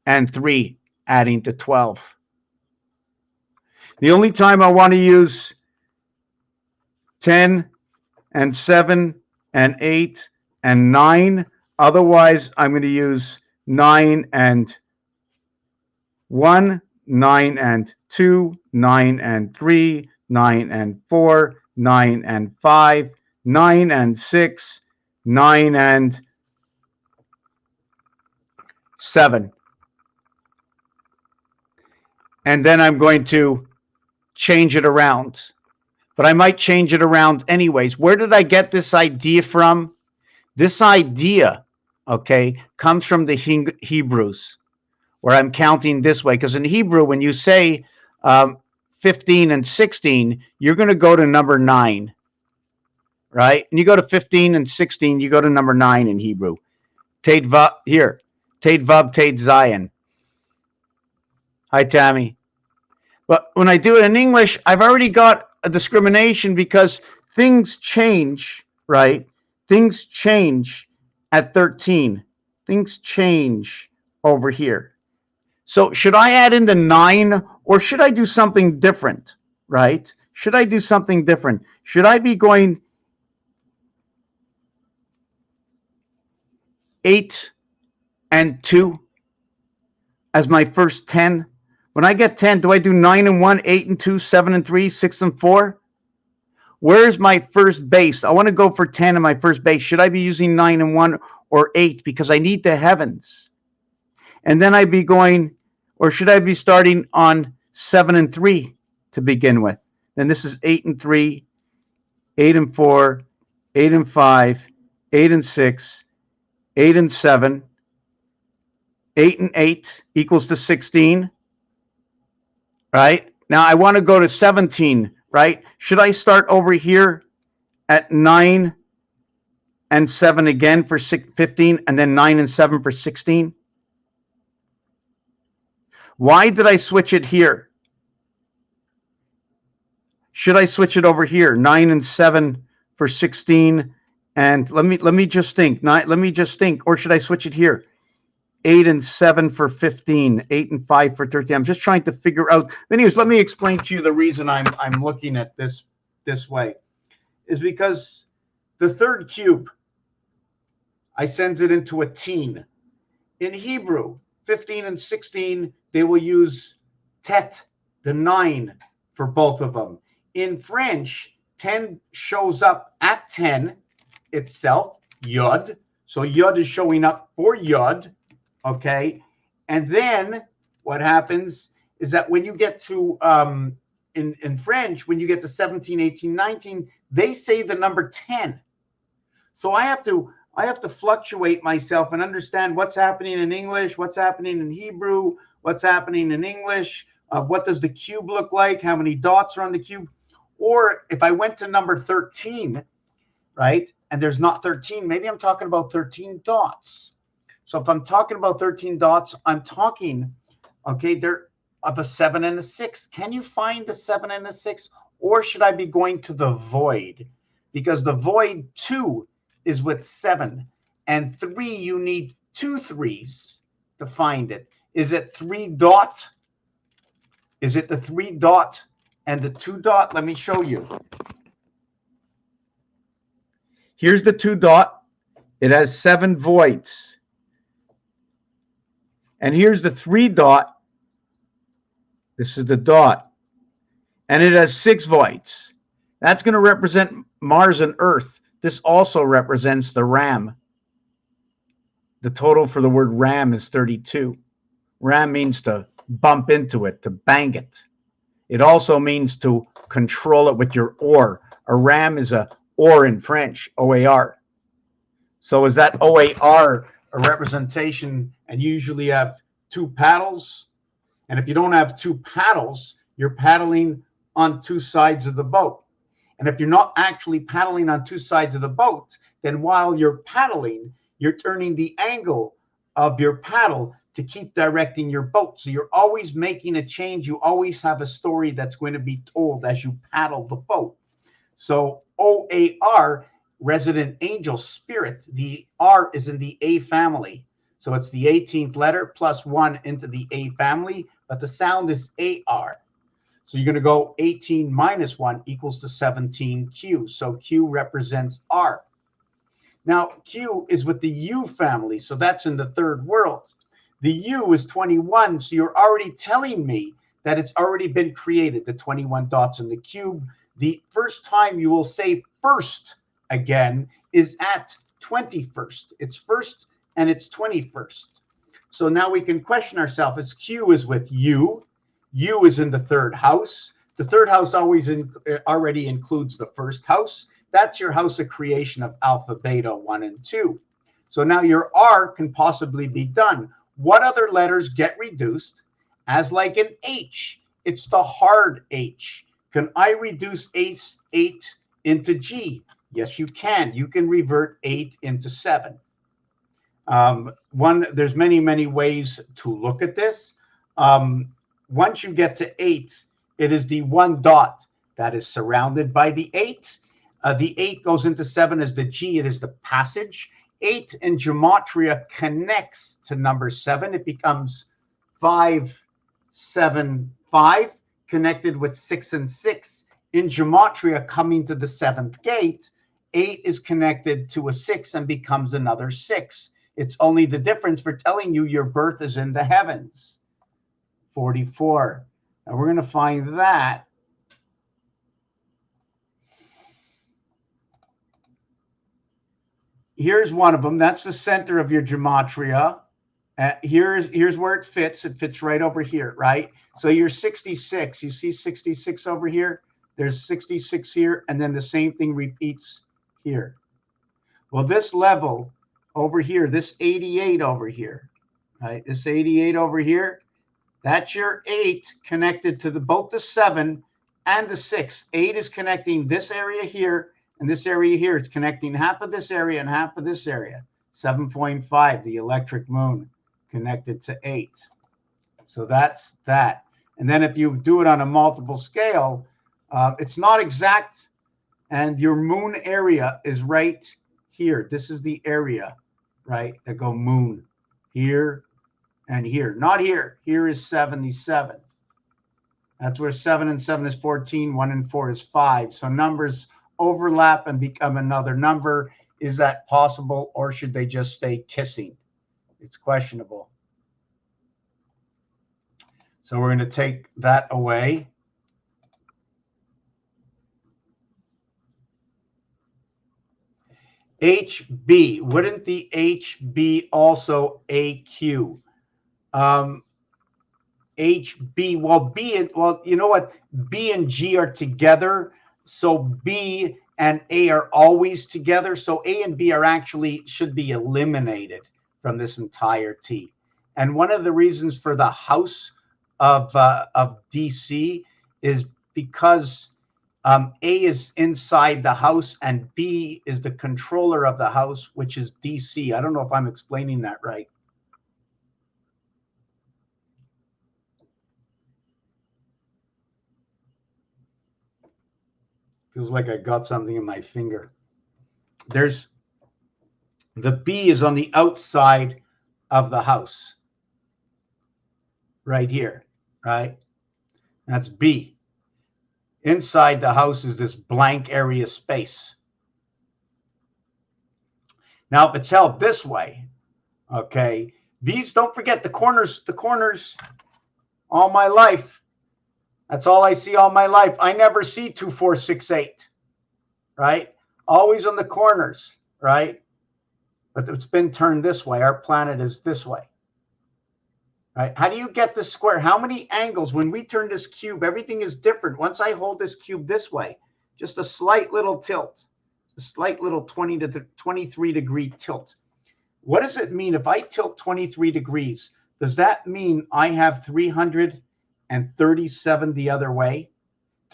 and 3 adding to 12. The only time I want to use 10 and 7 and 8 and 9. Otherwise, I'm going to use 9 and 1, 9 and 2, 9 and 3, 9 and 4, 9 and 5, 9 and 6, 9 and 7. And then I'm going to change it around. But I might change it around anyways. Where did I get this idea from? This idea, okay, comes from the Hebrews, where I'm counting this way. Because in Hebrew, when you say 15 and 16, you're going to go to number 9. Right? And you go to 15 and 16, you go to number 9 in Hebrew. Tate Vav, here. Tate Vav, Tate Zion. Hi, Tammy. But when I do it in English, I've already got a discrimination because things change, right? Things change at 13. Things change over here. So should I add in the 9 or should I do something different, right? Should I do something different? Should I be going 8 and 2 as my first 10? When I get 10, do I do 9 and 1, 8 and 2, 7 and 3, 6 and 4? Where's my first base? I want to go for 10 in my first base. Should I be using 9 and 1 or 8? Because I need the heavens. And then I'd be going, or should I be starting on 7 and 3 to begin with? Then this is 8 and 3, 8 and 4, 8 and 5, 8 and 6, 8 and 7, 8 and 8 equals to 16, right? Now I want to go to 17, right? Should I start over here at 9 and 7 again for 15, and then 9 and 7 for 16? Why did I switch it here? Should I switch it over here? 9 and 7 for 16, and let me just think. Let me just think. Or should I switch it here? 8 and 7 for 15, 8 and 5 for 13. I'm just trying to figure out. Anyways, let me explain to you the reason I'm looking at this way. Is because the third cube, I sends it into a teen. In Hebrew, 15 and 16, they will use tet, the 9, for both of them. In French, 10 shows up at 10 itself, yod. So yod is showing up for yod, okay? And then what happens is that when you get to, in French, when you get to 17, 18, 19, they say the number 10. So I have to fluctuate myself and understand what's happening in English, what's happening in Hebrew, what's happening in English, what does the cube look like, how many dots are on the cube. Or if I went to number 13, right, and there's not 13, maybe I'm talking about 13 dots. So if I'm talking about 13 dots, I'm talking, okay, there of a 7 and a 6. Can you find the 7 and a 6? Or should I be going to the void? Because the void 2 is with 7, and 3, you need 2 3s to find it. Is it 3 dot? Is it the 3 dot and the 2 dot? Let me show you. Here's the 2 dot. It has 7 voids. And here's the 3 dot. This is the dot. And it has 6 voids. That's going to represent Mars and Earth. This also represents the RAM. The total for the word RAM is 32. RAM means to bump into it, to bang it. It also means to control it with your oar. A ram is a oar in French, O-A-R. So is that O-A-R a representation, and you usually have 2 paddles? And if you don't have 2 paddles, you're paddling on 2 sides of the boat. And if you're not actually paddling on 2 sides of the boat, then while you're paddling, you're turning the angle of your paddle to keep directing your boat. So you're always making a change. You always have a story that's going to be told as you paddle the boat. So O-A-R, resident angel spirit. The R is in the A family. So it's the 18th letter plus 1 into the A family, but the sound is A-R. So you're going to go 18 minus 1 equals to 17Q. So Q represents R. Now, Q is with the U family, so that's in the third world. The U is 21, so you're already telling me that it's already been created, the 21 dots in the cube. The first time you will say first again is at 21st. It's first and it's 21st. So now we can question ourselves, as Q is with U. U is in the third house. The third house already includes the first house. That's your house of creation of alpha, beta, 1, and 2. So now your R can possibly be done. What other letters get reduced? As like an H, it's the hard H. Can I reduce 8 into G? Yes, you can. You can revert 8 into 7. There's many ways to look at this. Once you get to 8, it is the 1 dot that is surrounded by the 8. The 8 goes into 7 as the G. It is the passage. 8 in gematria connects to number 7. It becomes 5, 7, 5, connected with 6 and 6. In gematria, coming to the 7th gate, 8 is connected to a 6 and becomes another 6. It's only the difference for telling you your birth is in the heavens. 44. And we're going to find that. Here's one of them. That's the center of your gematria. Here's where it fits. It fits right over here, right? So you're 66. You see 66 over here? There's 66 here, and then the same thing repeats here. Well, this level over here, this 88 over here, right? This 88 over here, that's your 8 connected to both the 7 and the 6. 8 is connecting this area here And this area here is connecting half of this area and half of this area. 7.5, the electric moon, connected to 8. So that's that. And then if you do it on a multiple scale, it's not exact. And your moon area is right here. This is the area, right, that go moon here and here. Not here. Here is 77. That's where 7 and 7 is 14. 1 and 4 is 5. So numbers overlap and become another number. Is that possible, or should they just stay kissing? It's questionable. So we're going to take that away. HB. Wouldn't the H be also AQ? HB. Well, you know what? B and G are together. So B and A are always together. So A and B are actually should be eliminated from this entire T. And one of the reasons for the house of DC is because A is inside the house and B is the controller of the house, which is DC. I don't know if I'm explaining that right. Feels like I got something in my finger. There's the B is on the outside of the house. Right here, right? That's B. Inside the house is this blank area space. Now, if it's held this way, okay, these, don't forget the corners, all my life. That's all I see all my life. I never see 2, 4, 6, 8, right? Always on the corners, right? But it's been turned this way. Our planet is this way, right? How do you get this square? How many angles? When we turn this cube, everything is different. Once I hold this cube this way, just a slight little tilt, a slight little 20 to 23 degree tilt. What does it mean if I tilt 23 degrees? Does that mean I have 337 the other way?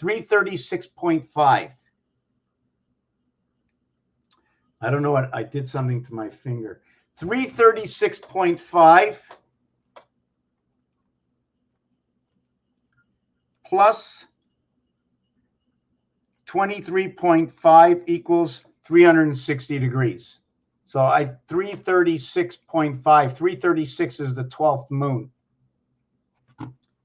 336.5. I don't know what, I did something to my finger. 336.5 plus 23.5 equals 360 degrees. So 336.5, 336 is the 12th moon.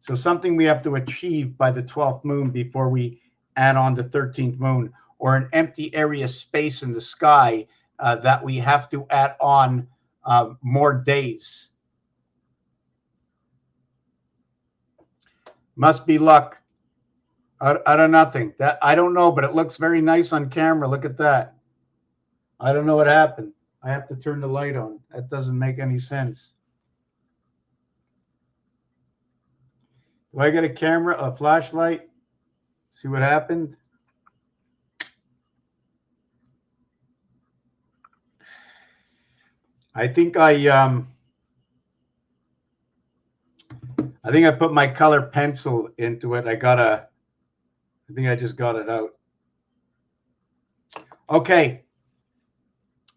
So something we have to achieve by the 12th moon before we add on the 13th moon, or an empty area space in the sky that we have to add on more days. Must be luck. Out of nothing. That I don't know, but it looks very nice on camera. Look at that. I don't know what happened. I have to turn the light on. That doesn't make any sense. Do I get a camera, a flashlight? See what happened? I think I put my color pencil into it. I think I just got it out. Okay.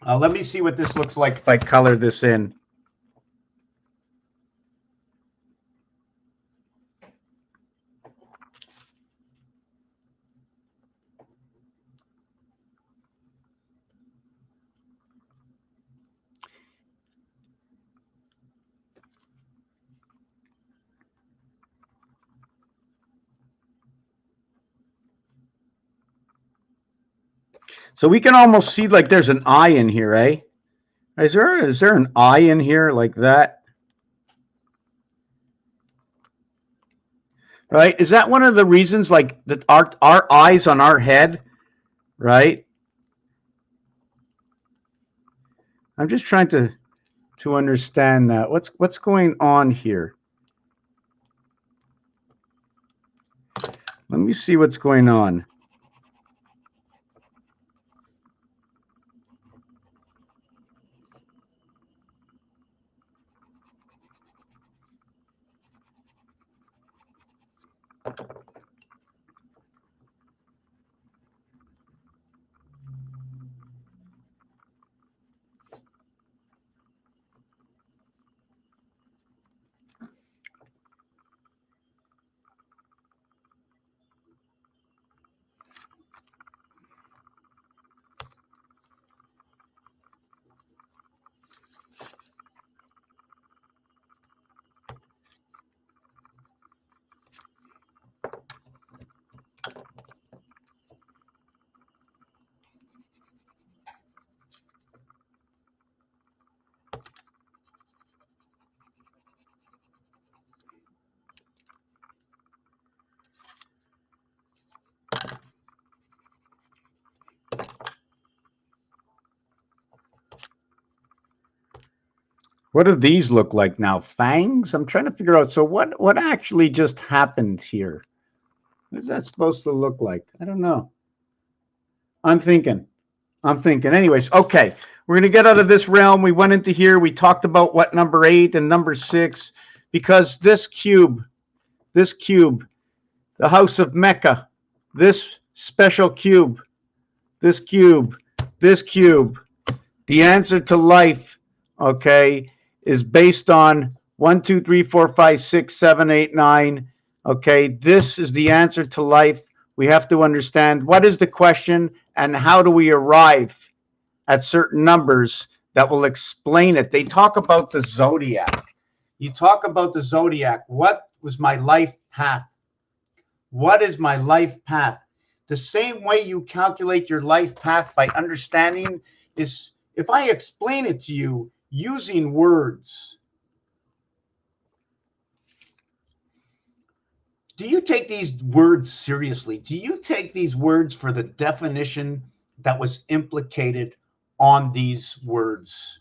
Let me see what this looks like if I color this in. So we can almost see like there's an eye in here, eh? Is there an eye in here like that? Right? Is that one of the reasons like that our eyes on our head, right? I'm just trying to understand that. What's going on here? Let me see what's going on. What do these look like now? Fangs? I'm trying to figure out. So what actually just happened here? What is that supposed to look like? I don't know. I'm thinking. Anyways, okay. We're going to get out of this realm. We went into here. We talked about what number 8 and number 6, because this cube, the house of Mecca, this special cube, this cube, the answer to life, okay, is based on 1, 2, 3, 4, 5, 6, 7, 8, 9. Okay, this is the answer to life. We have to understand what is the question and how do we arrive at certain numbers that will explain it. They talk about the zodiac. You talk about the zodiac. What was my life path? What is my life path? The same way you calculate your life path by understanding is if I explain it to you using words. Do you take these words seriously? Do you take these words for the definition that was implicated on these words?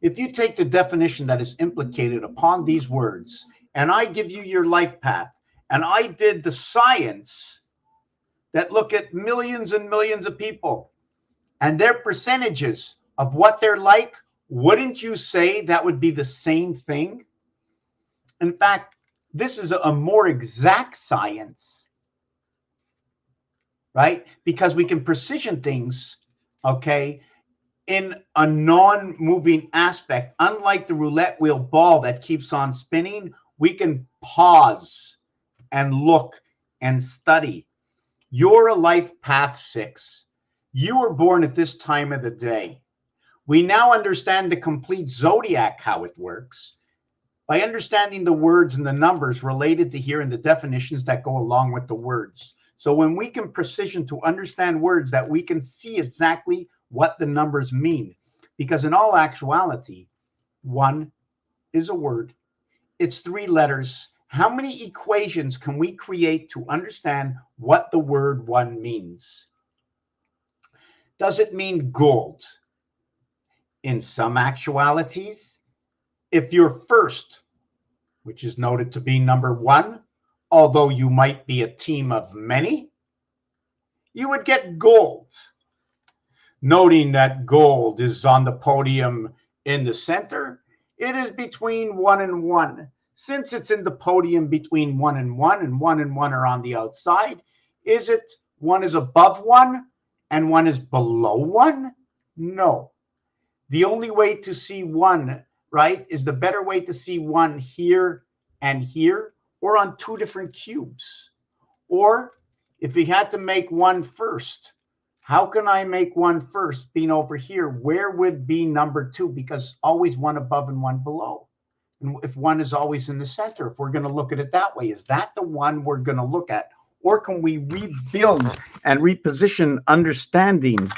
If you take the definition that is implicated upon these words, and I give you your life path, and I did the science that look at millions and millions of people and their percentages of what they're like, wouldn't you say that would be the same thing? In fact, this is a more exact science, right? Because we can precision things, okay, in a non-moving aspect. Unlike the roulette wheel ball that keeps on spinning, we can pause and look and study. You're a life path 6. You were born at this time of the day. We now understand the complete zodiac, how it works, by understanding the words and the numbers related to here and the definitions that go along with the words. So when we can precision to understand words, that we can see exactly what the numbers mean. Because in all actuality, 1 is a word. It's 3 letters. How many equations can we create to understand what the word 1 means? Does it mean gold? In some actualities, if you're first, which is noted to be number 1, although you might be a team of many, you would get gold. Noting that gold is on the podium in the center, it is between 1 and 1. Since it's in the podium between 1 and 1, and 1 and 1 are on the outside, is it 1 is above 1 and 1 is below 1? No. The only way to see 1, right, is the better way to see 1 here and here, or on 2 different cubes. Or if you had to make 1 first, how can I make 1 first being over here? Where would be number 2? Because always 1 above and 1 below. And if 1 is always in the center, if we're going to look at it that way, is that the 1 we're going to look at? Or can we rebuild and reposition understanding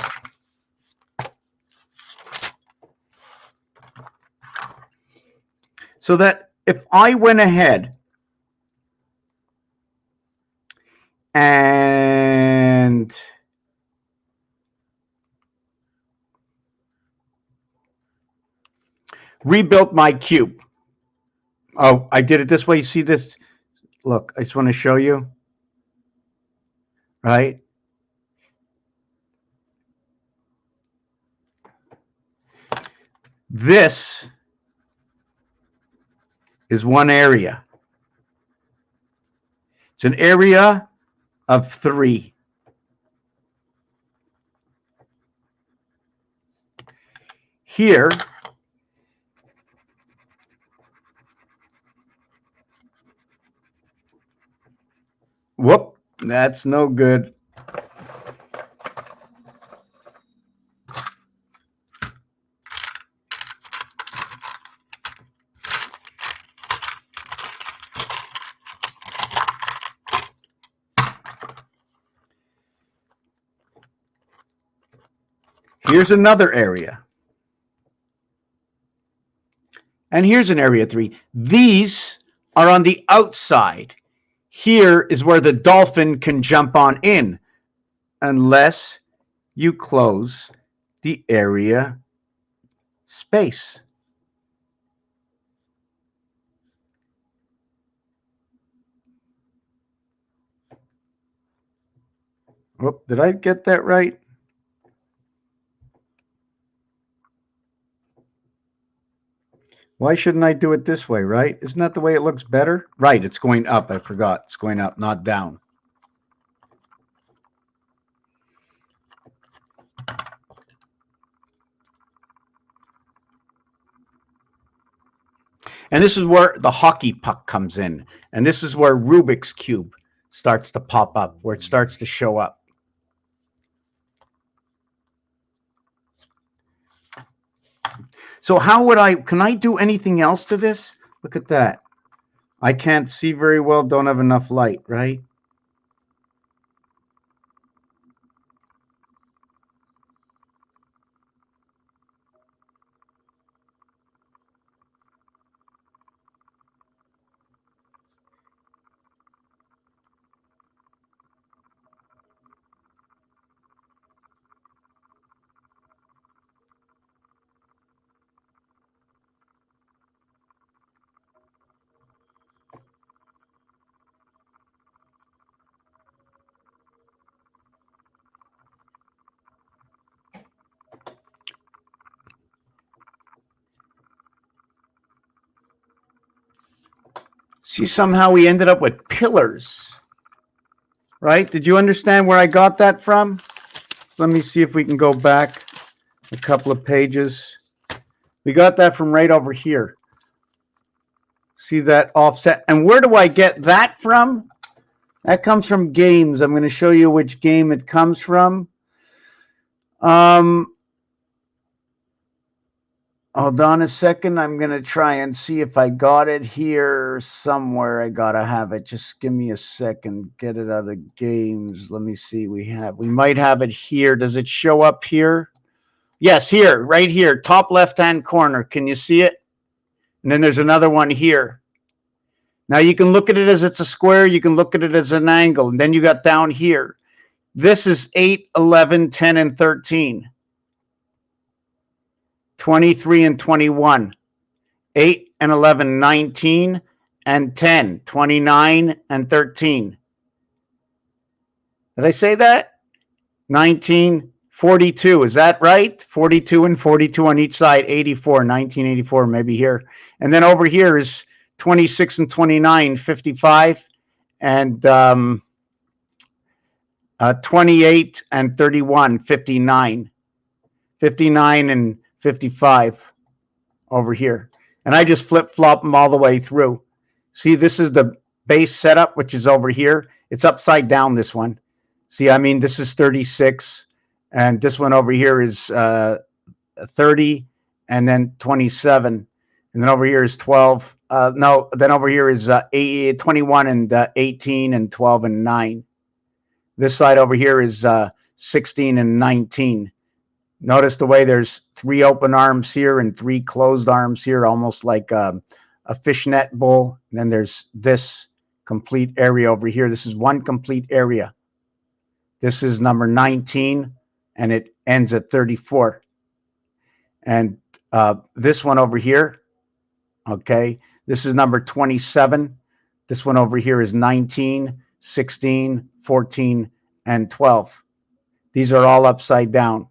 so that if I went ahead and rebuilt my cube. Oh, I did it this way. You see this? Look, I just want to show you. Right? This is one area. It's an area of 3. Here, whoop, that's no good. Here's another area. And here's an area 3. These are on the outside. Here is where the dolphin can jump on in, unless you close the area space. Oh, did I get that right? Why shouldn't I do it this way, right? Isn't that the way it looks better? Right, it's going up. I forgot. It's going up, not down. And this is where the hockey puck comes in. And this is where Rubik's Cube starts to pop up, where it starts to show up. So how would can I do anything else to this? Look at that. I can't see very well, don't have enough light, right? See, somehow we ended up with pillars, right? Did you understand where I got that from? So let me see if we can go back a couple of pages. We got that from right over here. See that offset? And where do I get that from? That comes from games. I'm going to show you which game it comes from. Hold on a second. I'm going to try and see if I got it here somewhere. I got to have it. Just give me a second. Get it out of games. Let me see. We might have it here. Does it show up here? Yes, here, right here, top left-hand corner. Can you see it? And then there's another one here. Now you can look at it as it's a square. You can look at it as an angle. And then you got down here. This is 8, 11, 10, and 13. 23 and 21. 8 and 11, 19 and 10. 29 and 13. Did I say that? 19, 42. Is that right? 42 and 42 on each side. 84, 1984, maybe here. And then over here is 26 and 29, 55. And 28 and 31, 59. 59 and 55 over here. And I just flip-flop them all the way through. See, this is the base setup, which is over here. It's upside down, this one. See, I mean, this is 36, and this one over here is 30, and then 27. And then over here is 12. No, then over here is 21 and 18 and 12 and 9. This side over here is 16 and 19. Notice the way there's 3 open arms here and 3 closed arms here, almost like a fishnet bowl. And then there's this complete area over here. This is one complete area. This is number 19, and it ends at 34. And this one over here, okay, this is number 27. This one over here is 19, 16, 14, and 12. These are all upside down.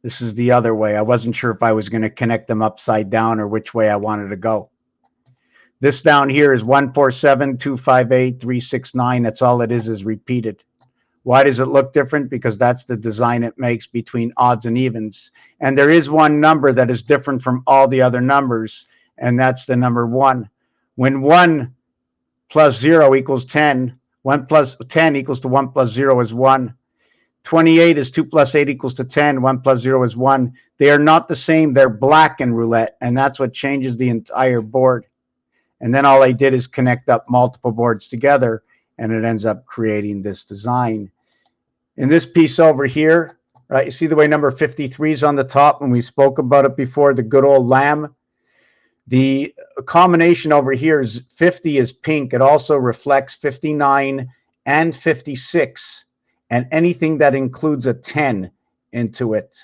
This is the other way. I wasn't sure if I was going to connect them upside down or which way I wanted to go. This down here is 147, 258, 369. That's all it is repeated. Why does it look different? Because that's the design it makes between odds and evens. And there is one number that is different from all the other numbers, and that's the number 1. When 1 plus 0 equals 10, 1 plus 10 equals to 1 plus 0 is 1. 28 is 2 plus 8 equals to 10. 1 plus 0 is 1. They are not the same. They're black in roulette, and that's what changes the entire board. And then all I did is connect up multiple boards together, and it ends up creating this design. In this piece over here, right, you see the way number 53 is on the top, and we spoke about it before, the good old lamb. The combination over here is 50 is pink. It also reflects 59 and 56. And anything that includes a 10 into it,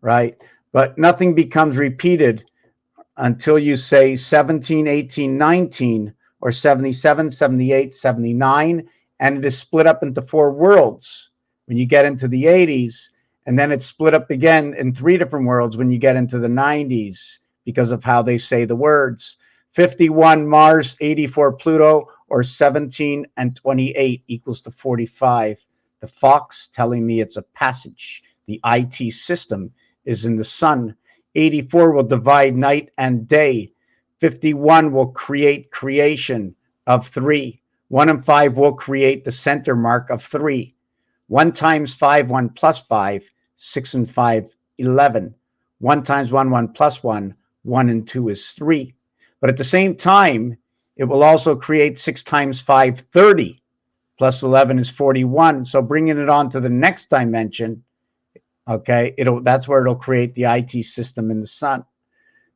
right? But nothing becomes repeated until you say 17, 18, 19, or 77, 78, 79, and it is split up into 4 worlds, when you get into the 80s, and then it's split up again in 3 different worlds when you get into the 90s because of how they say the words. 51 Mars, 84 Pluto, or 17 and 28 equals to 45. The fox telling me it's a passage. The IT system is in the sun. 84 will divide night and day. 51 will create creation of 3. 1 and 5 will create the center mark of 3. 1 times 5, 1 plus 5, 6 and 5, 11. 1 times 1, 1 plus 1, 1 and 2 is 3. But at the same time, it will also create 6 times 5, 30, plus 11 is 41. So bringing it on to the next dimension, okay, that's where it'll create the IT system in the sun.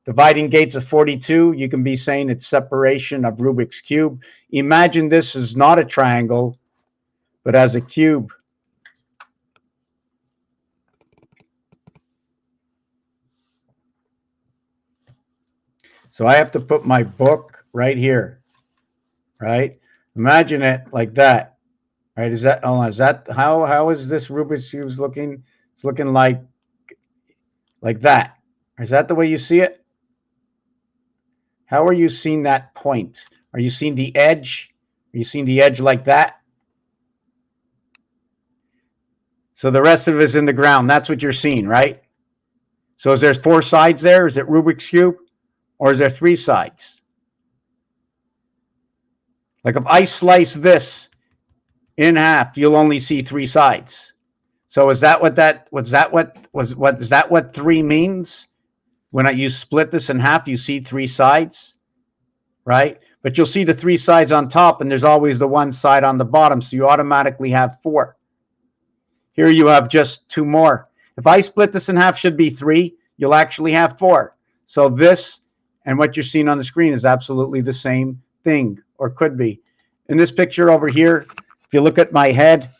Dividing gates of 42, you can be saying it's separation of Rubik's Cube. Imagine this is not a triangle, but as a cube. So I have to put my book right here, right? Imagine it like that, right? Is that how is this Rubik's Cube looking? It's looking like that. Is that the way you see it? How are you seeing that point? Are you seeing the edge? Are you seeing the edge like that? So the rest of it is in the ground. That's what you're seeing, right? So is there 4 sides there? Is it Rubik's Cube? Or is there 3 sides? Like if I slice this in half, you'll only see 3 sides. So is that what 3 means? When you split this in half, you see 3 sides, right? But you'll see the 3 sides on top, and there's always the 1 side on the bottom, so you automatically have 4. Here you have just 2 more. If I split this in half, should be 3. You'll actually have 4. So this and what you're seeing on the screen is absolutely the same thing, or could be. In this picture over here, if you look at my head,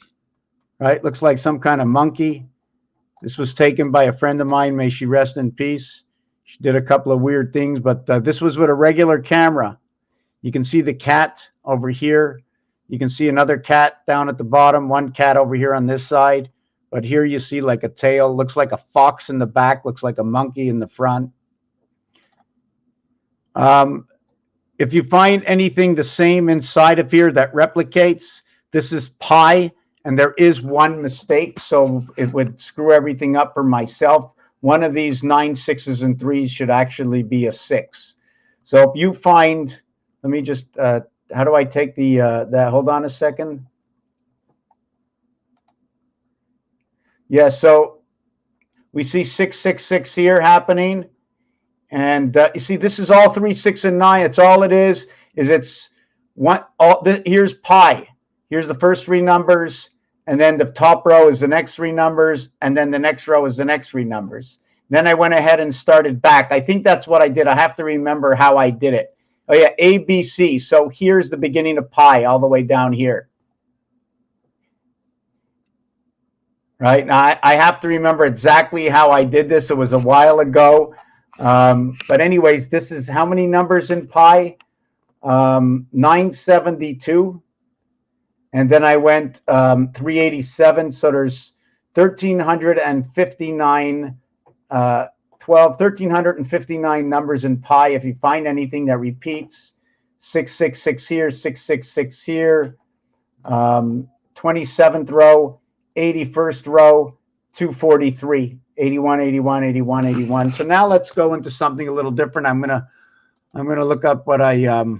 right, looks like some kind of monkey. This was taken by a friend of mine. May she rest in peace. She did a couple of weird things, but this was with a regular camera. You can see the cat over here. You can see another cat down at the bottom, 1 cat over here on this side. But here you see like a tail. Looks like a fox in the back. Looks like a monkey in the front. If you find anything the same inside of here that replicates, this is pi, and there is 1 mistake, so it would screw everything up for myself. One of these 9 6s and 3s should actually be a 6. So if you find, let me just, how do I take that? Hold on a second. Yeah, so we see 6 6 6 here happening. And you see, this is all 3 6 and 9. It's all it is it's one. Here's pi. Here's the first 3 numbers, and then the top row is the next 3 numbers, and then the next row is the next 3 numbers. Then I went ahead and started back. I think that's what I did. I have to remember how I did it. Oh yeah, ABC. So here's the beginning of pi all the way down here. Right now, I have to remember exactly how I did this. It was a while ago. But anyways, this is how many numbers in pi? 972. And then I went 387. So there's 1,359, 1,359 numbers in pi. If you find anything that repeats, 666 here, 666 here, 27th row, 81st row, 243. 81, 81, 81, 81. So now let's go into something a little different. I'm gonna look up what the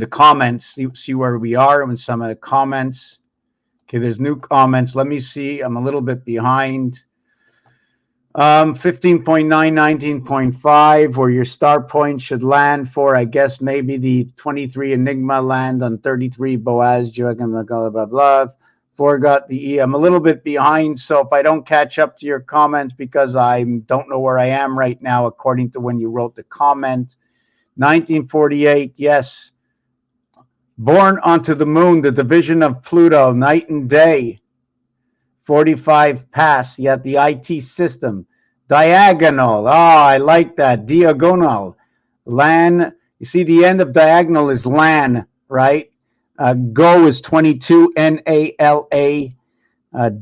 comments, see where we are in some of the comments. Okay, there's new comments. Let me see. I'm a little bit behind. 15.9, 19.5, where your start point should land for, I guess, maybe the 23 Enigma land on 33 Boaz, blah, blah, blah, blah. Forgot the E. I'm a little bit behind, so if I don't catch up to your comments because I don't know where I am right now according to when you wrote the comment. 1948, yes. Born onto the moon, the division of Pluto, night and day. 45 pass, yet the IT system. Diagonal, I like that. Diagonal. LAN, you see the end of diagonal is LAN, right? Go is 22, NALA.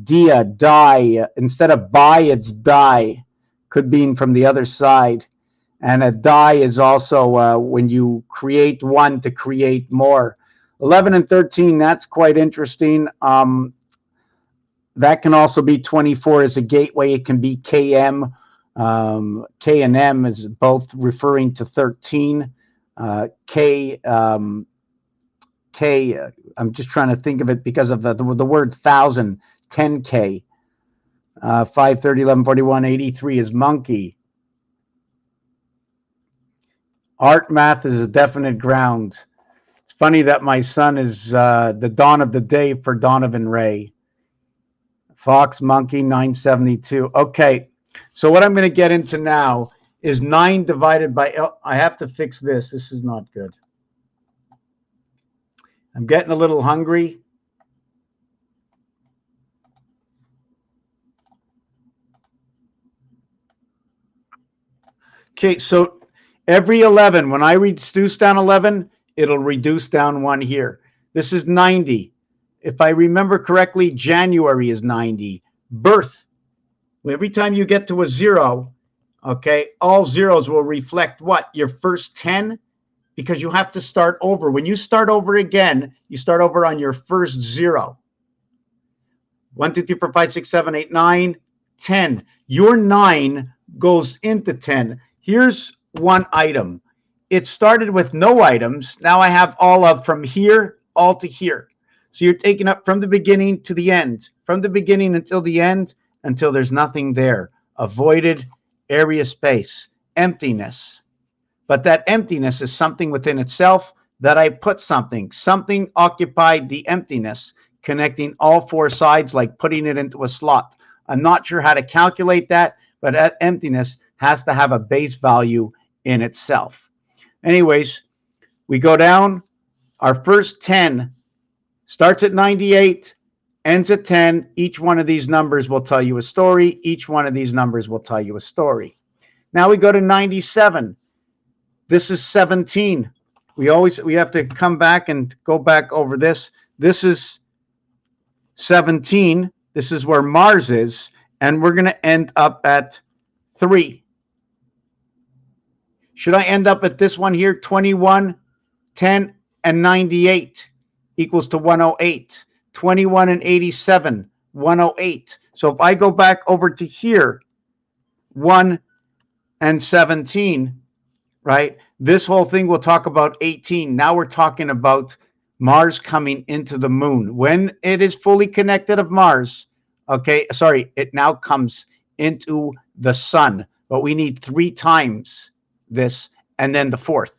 dia, die. Instead of buy, it's die. Could be from the other side. And a die is also when you create one to create more. 11 and 13, that's quite interesting. That can also be 24 as a gateway. It can be KM. K and M is both referring to 13. K, I'm just trying to think of it because of the word 1,000, 10K. 530, 1141, 83 is monkey. Art math is a definite ground. It's funny that my son is the dawn of the day for Donovan Ray. Fox monkey 972. Okay, so what I'm going to get into now is 9 divided by L. I have to fix this. This is not good. I'm getting a little hungry. Okay, so every 11, when I reduce down 11, it'll reduce down 1 here. This is 90. If I remember correctly, January is 90. Birth. Every time you get to a 0, okay, all zeros will reflect what? Your first 10, because you have to start over. When you start over again, you start over on your first 0. 1, 2, 3, 4, 5, 6, 7, 8, 9, 10. Your 9 goes into 10. Here's one item. It started with no items. Now I have all of from here all to here. So you're taking up from the beginning to the end, from the beginning until the end, until there's nothing there. Avoided area space, emptiness. But that emptiness is something within itself that I put something. Something occupied the emptiness, connecting all 4 sides, like putting it into a slot. I'm not sure how to calculate that, but that emptiness has to have a base value in itself. Anyways, we go down. Our first 10 starts at 98, ends at 10. Each one of these numbers will tell you a story. Each one of these numbers will tell you a story. Now we go to 97. This is 17. We have to come back and go back over this. This is 17. This is where Mars is, and we're going to end up at 3. Should I end up at this one here? 21, 10, and 98 equals to 108. 21 and 87, 108. So if I go back over to here, 1 and 17, right? This whole thing will talk about 18. Now we're talking about Mars coming into the moon. When it is fully connected of Mars, okay, sorry, it now comes into the sun. But we need 3 times this, and then the 4th.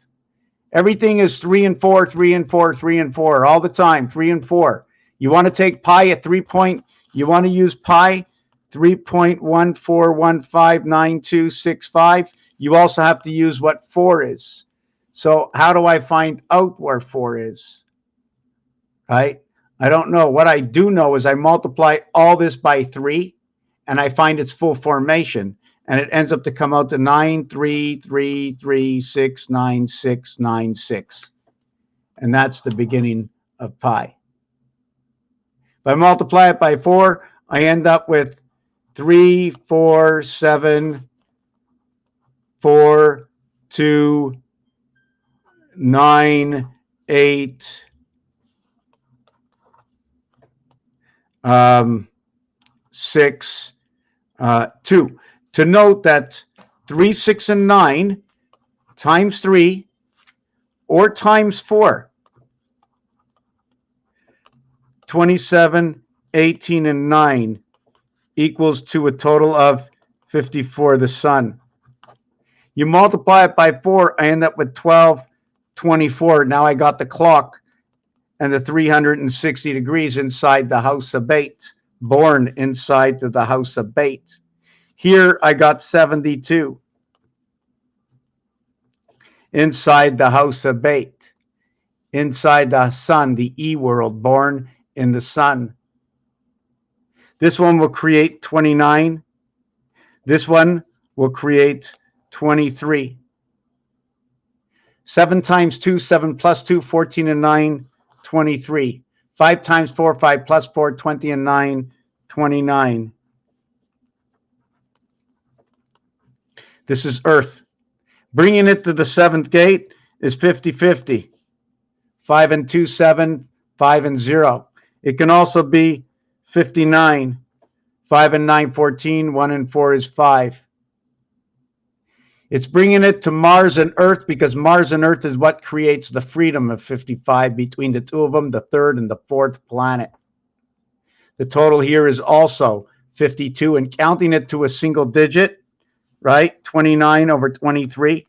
Everything is 3 and 4, 3 and 4, 3 and 4 all the time. 3 and 4. You want to take pi at 3 point. You want to use pi 3.14159265. You also have to use what 4 is. So how do I find out where 4 is? Right? I don't know. What I do know is I multiply all this by 3, and I find its full formation. And it ends up to come out to 933369696. And that's the beginning of pi. If I multiply it by 4, I end up with 3, 4, 7, 4, 2, 9, 8, 6, 2. To note that 3, 6, and 9 times 3 or times 4, 27, 18, and 9 equals to a total of 54, the sun. You multiply it by 4, I end up with 12, 24. Now I got the clock and the 360 degrees inside the house of bait, born inside the house of bait. Here I got 72 inside the house of bait, inside the sun, the E world, born in the sun. This one will create 29. This one will create 23. 7 times 2, 7 plus 2, 14 and 9, 23. 5 times 4, 5 plus 4, 20 and 9, 29. This is Earth. Bringing it to the 7th gate is 50-50. 5 and 2, 7, 5 and 0. It can also be 59. 5 and 9, 14, 1 and 4 is 5. It's bringing it to Mars and Earth because Mars and Earth is what creates the freedom of 55 between the two of them, the third and the fourth planet. The total here is also 52, and counting it to a single digit, right? 29 over 23,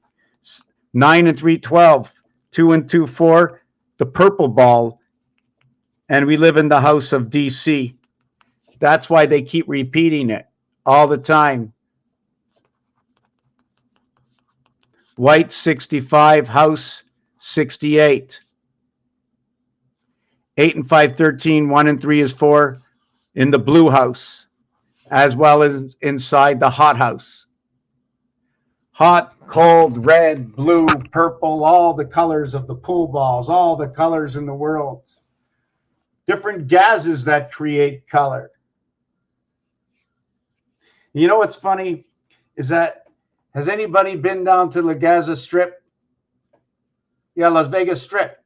9 and 3, 12, 2 and 2, 4, the purple ball, and we live in the house of DC. That's why they keep repeating it all the time. White 65, house 68. 8 and 5, 13, 1 and 3 is 4 in the blue house, as well as inside the hot house. Hot, cold, red, blue, purple, all the colors of the pool balls, all the colors in the world. Different gases that create color. You know what's funny is that, has anybody been down to the Gaza Strip? Yeah, Las Vegas Strip.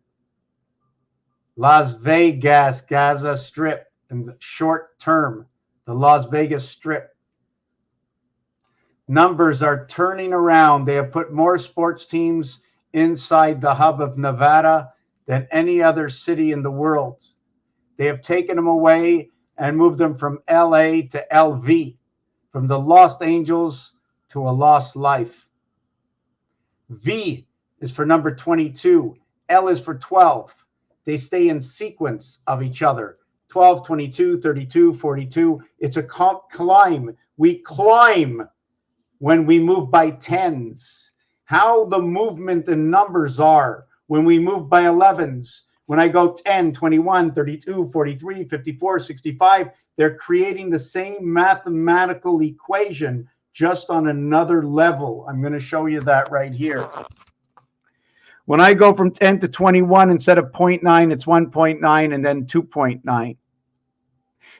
Las Vegas, Gaza Strip, in the short term, the Las Vegas Strip. Numbers are turning around. They have put more sports teams inside the hub of Nevada than any other city in the world. They have taken them away and moved them from LA to LV, from the Los Angeles to a lost life. V is for number 22. L is for 12. They stay in sequence of each other. 12, 22, 32, 42. It's a climb. We climb when we move by tens. How the movement in numbers are when we move by 11s. When I go 10, 21, 32, 43, 54, 65, they're creating the same mathematical equation, just on another level. I'm going to show you that right here. When I go from 10 to 21, instead of 0.9, it's 1.9 and then 2.9.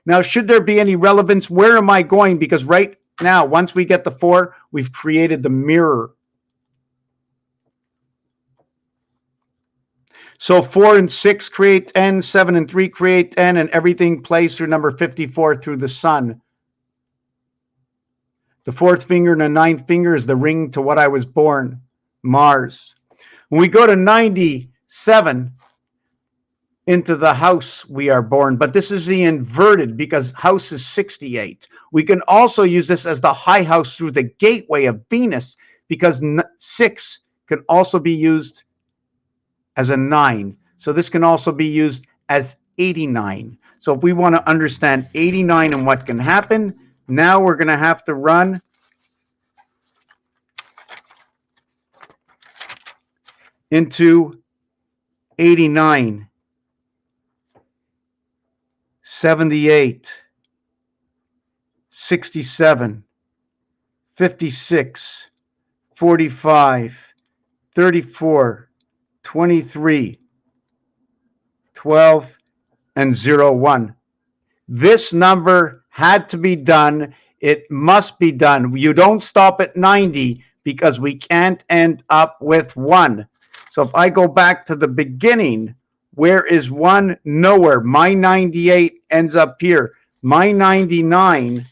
Now, should there be any relevance, where am I going? Because right now, once we get the 4, we've created the mirror. So 4 and 6 create 10, 7 and 3 create 10, and everything plays through number 54 through the sun. The 4th finger and the 9th finger is the ring to what I was born, Mars. When we go to 97, into the house we are born, but this is the inverted because house is 68. We can also use this as the high house through the gateway of Venus because 6 can also be used as a 9. So this can also be used as 89. So if we want to understand 89 and what can happen, now we're going to have to run into 89, 78, 67, 56, 45, 34, 23, 12, and 01. This number had to be done. It must be done. You don't stop at 90 because we can't end up with 1. So if I go back to the beginning, where is 1? Nowhere. My 98 ends up here. My 99,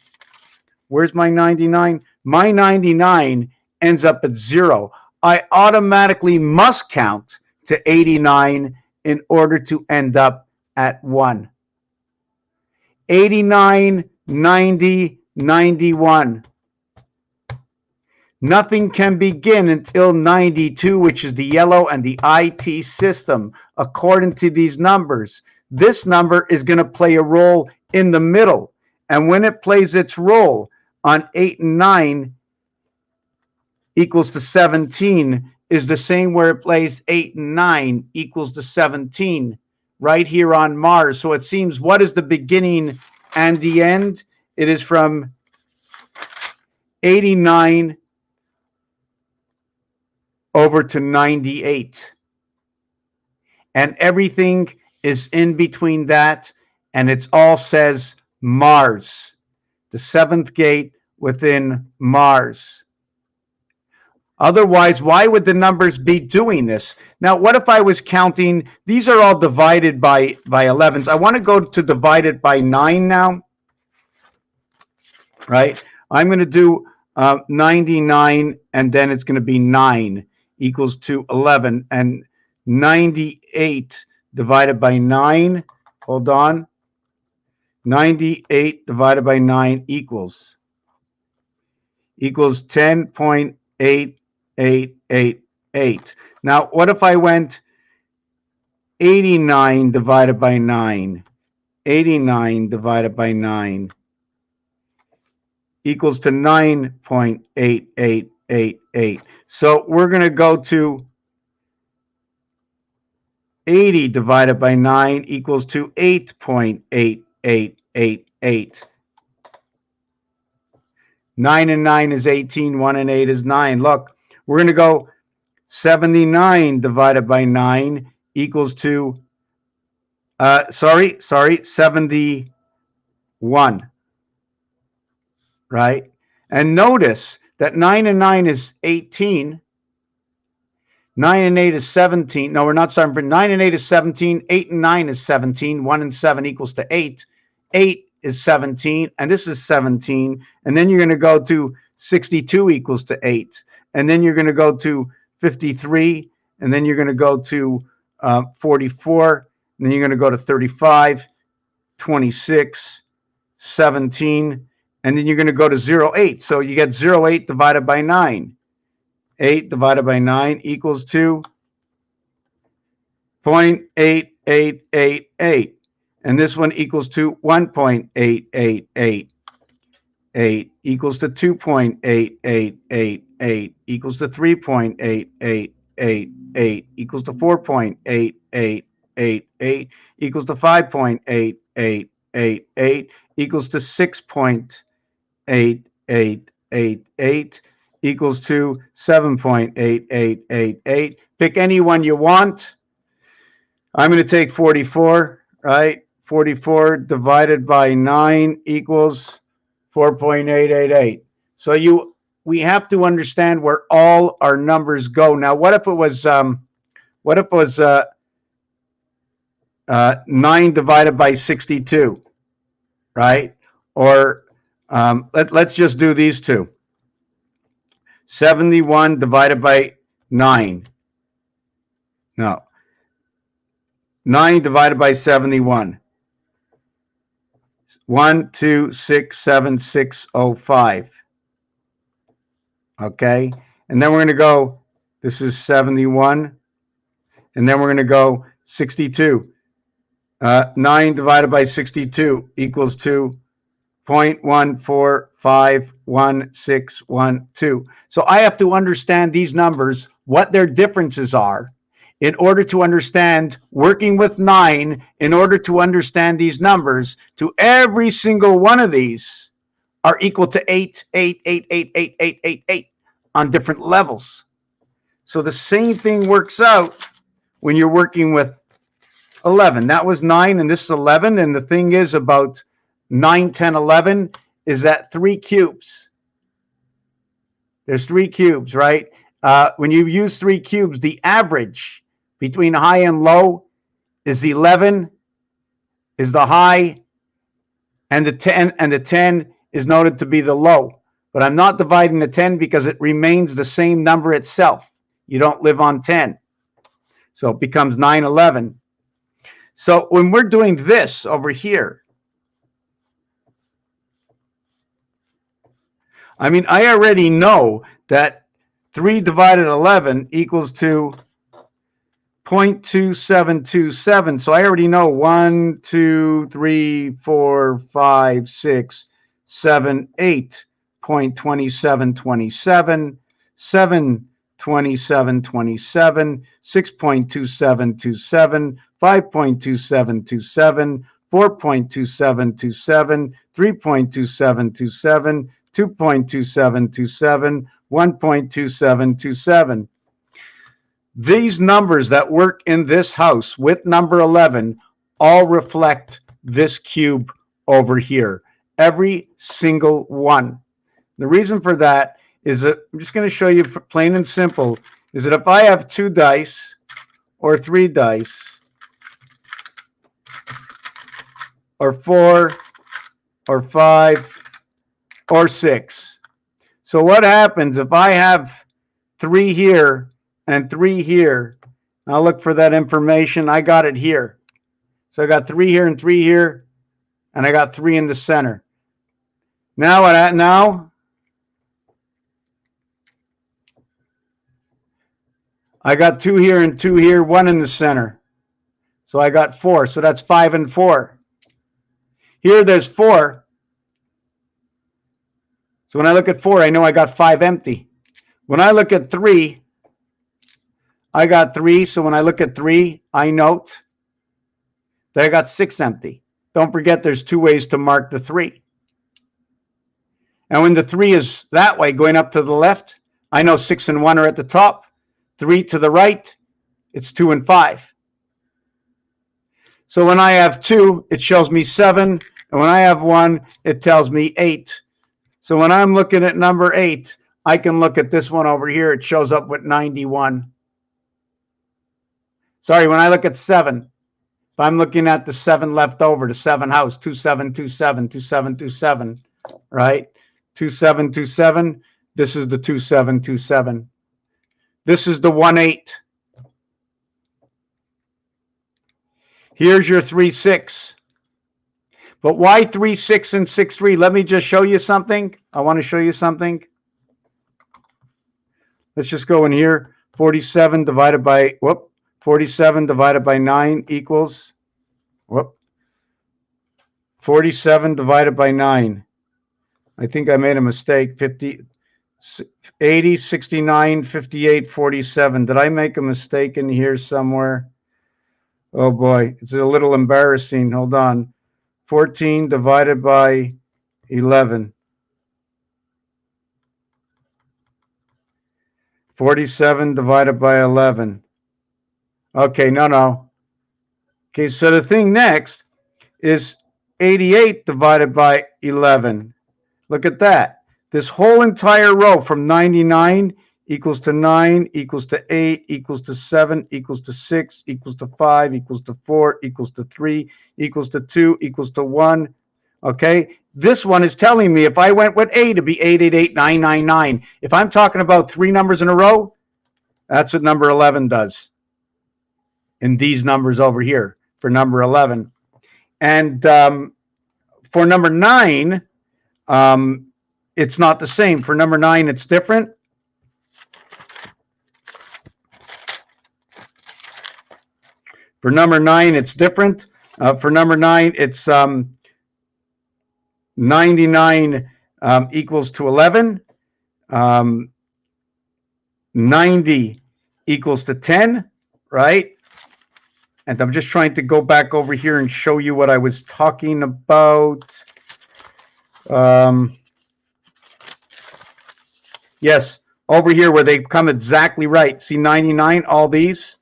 where's my 99? My 99 ends up at 0. I automatically must count to 89 in order to end up at 1. 89, 90, 91. Nothing can begin until 92, which is the yellow and the IT system. According to these numbers, this number is going to play a role in the middle. And when it plays its role on 8 and 9 equals to 17 is the same where it plays 8 and 9 equals to 17 right here on Mars. So it seems, what is the beginning and the end? It is from 89 over to 98. And everything is in between that, and it all says Mars. The seventh gate within Mars. Otherwise, why would the numbers be doing this? Now, what if I was counting? These are all divided by 11s. I want to go to divide it by 9 now, right? I'm going to do 99, and then it's going to be 9 equals to 11. And 98 divided by 9, hold on. 98 divided by 9 equals 10.8888. Now, what if I went 89 divided by 9? 89 divided by 9 equals to 9.8888. So we're going to go to 80 divided by 9 equals to 8.8888. 9 and 9 is 18, 1 and 8 is 9. Look, we're going to go 79 divided by 9 equals to, 71, right? And notice that 9 and 9 is 18. 9 and 8 is 17. No, we're not starting for 9 and 8 is 17. 8 and 9 is 17. 1 and 7 equals to 8. 8 is 17, and this is 17. And then you're going to go to 62 equals to 8. And then you're going to go to 53. And then you're going to go to 44. And then you're going to go to 35, 26, 17. And then you're going to go to 08. So you get 08 divided by 9. 8 divided by 9 equals to 0.8888. And this one equals to 1.8888. 8 equals to 2.8888 equals to 3.8888 equals to 4.8888 equals to 5.8888 equals to 6.8888 equals to 7.8888. Pick any one you want. I'm going to take 44, right? 44 divided by 9 equals 4.888. So we have to understand where all our numbers go. Now, what if it was 9 divided by 62, right? Or let's just do these two. 71 divided by 9. No. 9 divided by 71. 1267605. Okay, and then we're going to go, this is 71, and then we're going to go 62. 9 divided by 62 equals to 0.145112. So I have to understand these numbers, what their differences are, in order to understand, working with 9, in order to understand these numbers, to every single one of these are equal to 8, 8, 8, 8, 8, 8, 8, 8 on different levels. So the same thing works out when you're working with 11. That was 9, and this is 11. And the thing is about 9, 10, 11 is that 3 cubes. There's 3 cubes, right? When you use 3 cubes, the average between high and low is 11 is the high, and the 10 is noted to be the low. But I'm not dividing the 10 because it remains the same number itself. You don't live on 10. So it becomes 9, 11. So when we're doing this over here, I mean, I already know that 3 divided 11 equals to 0.2727. So I already know 1, 2, 3, 4, 5, 6, 7, 8.2727, 7.2727, 6.2727, 5.2727, 4.2727, 3.2727, 2.2727, 1.2727. These numbers that work in this house with number 11 all reflect this cube over here. Every single one. The reason for that is that I'm just going to show you plain and simple, is that if I have 2 dice or 3 dice or 4 or 5 or 6. So what happens if I have 3 here and 3 here? I'll look for that information. I got it here. So I got 3 here and 3 here, and I got 3 in the center. Now what? Now I got 2 here and 2 here, 1 in the center. So I got 4. So that's 5 and 4. Here there's 4. So when I look at 4, I know I got 5 empty. When I look at 3, I got 3. So when I look at 3, I note that I got 6 empty. Don't forget there's 2 ways to mark the 3. And when the 3 is that way, going up to the left, I know 6 and 1 are at the top. 3 to the right, it's 2 and 5. So when I have 2, it shows me 7. And when I have 1, it tells me 8. So when I'm looking at number 8, I can look at this one over here. It shows up with 91. Sorry, when I look at 7, if I'm looking at the 7 left over, the 7 house, 2727, 2727, right? 2727, this is the 2727. This is the 18. Here's your 36. But why 36 and 63? Let me just show you something. I want to show you something. Let's just go in here. 47 divided by, 47 divided by 9 equals, 47 divided by 9. I think I made a mistake. 50, 80, 69, 58, 47. Did I make a mistake in here somewhere? Oh boy, it's a little embarrassing. Hold on. 14 divided by 11. 47 divided by 11. Okay, no. Okay, so the thing next is 88 divided by 11. Look at that. This whole entire row from 99 equals to 9, equals to 8, equals to 7, equals to 6, equals to 5, equals to 4, equals to 3, equals to 2, equals to 1. Okay, this one is telling me if I went with A to be 888999. If I'm talking about 3 numbers in a row, that's what number 11 does. In these numbers over here for number 11. And for number 9, it's not the same. For number 9, it's different. For number 9, it's different. For number 9, it's 99 equals to 11. 90 equals to 10, right? And I'm just trying to go back over here and show you what I was talking about. Yes, over here where they come exactly right. See 99, all these,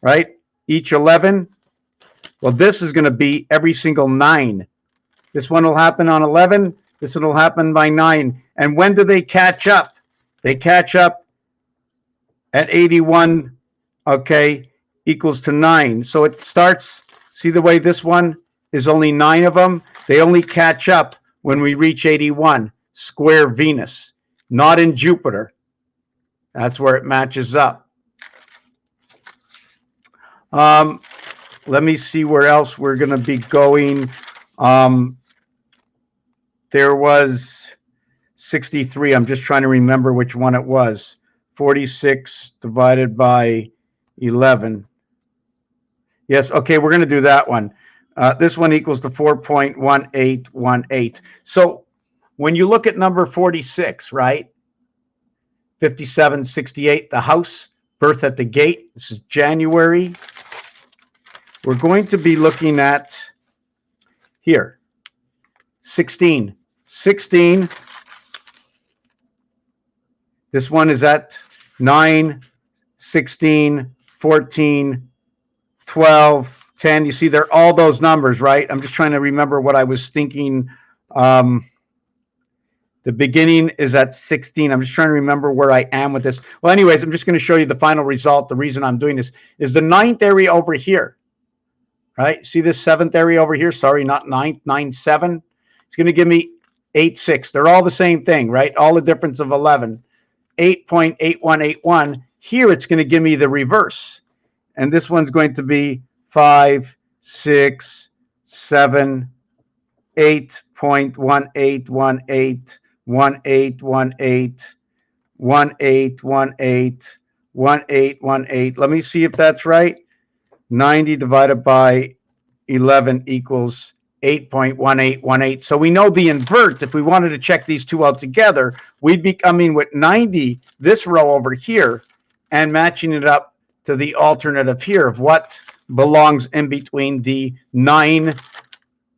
right? Each 11. Well, this is going to be every single 9. This one will happen on 11. This one will happen by 9. And when do they catch up? They catch up at 81, okay, equals to 9. So it starts, see the way this one is only 9 of them? They only catch up when we reach 81, square Venus, not in Jupiter. That's where it matches up. Let me see where else we're going to be going. There was 63. I'm just trying to remember which one it was. 46 divided by 11. Yes, okay, we're going to do that one. This one equals to 4.1818. So when you look at number 46, right? 57, 68, the house, birth at the gate. This is January. We're going to be looking at here. 16. 16. This one is at 9, 16, 14, 12, 10. You see, they're all those numbers, right? I'm just trying to remember what I was thinking. The beginning is at 16. I'm just trying to remember where I am with this. Well, anyways, I'm just going to show you the final result. The reason I'm doing this is the 9th area over here, right? See this 7th area over here? Sorry, not 9th, 9, 7. It's going to give me 8, 6. They're all the same thing, right? All the difference of 11. 8.8181. Here, it's going to give me the reverse. And this one's going to be 5, 6, 7, 8.1818. 1818, 1818, 1818. Let me see if that's right. 90 divided by 11 equals 8.1818. So we know the invert, if we wanted to check these two out together, we'd be coming with 90, this row over here, and matching it up to the alternative here of what belongs in between the 9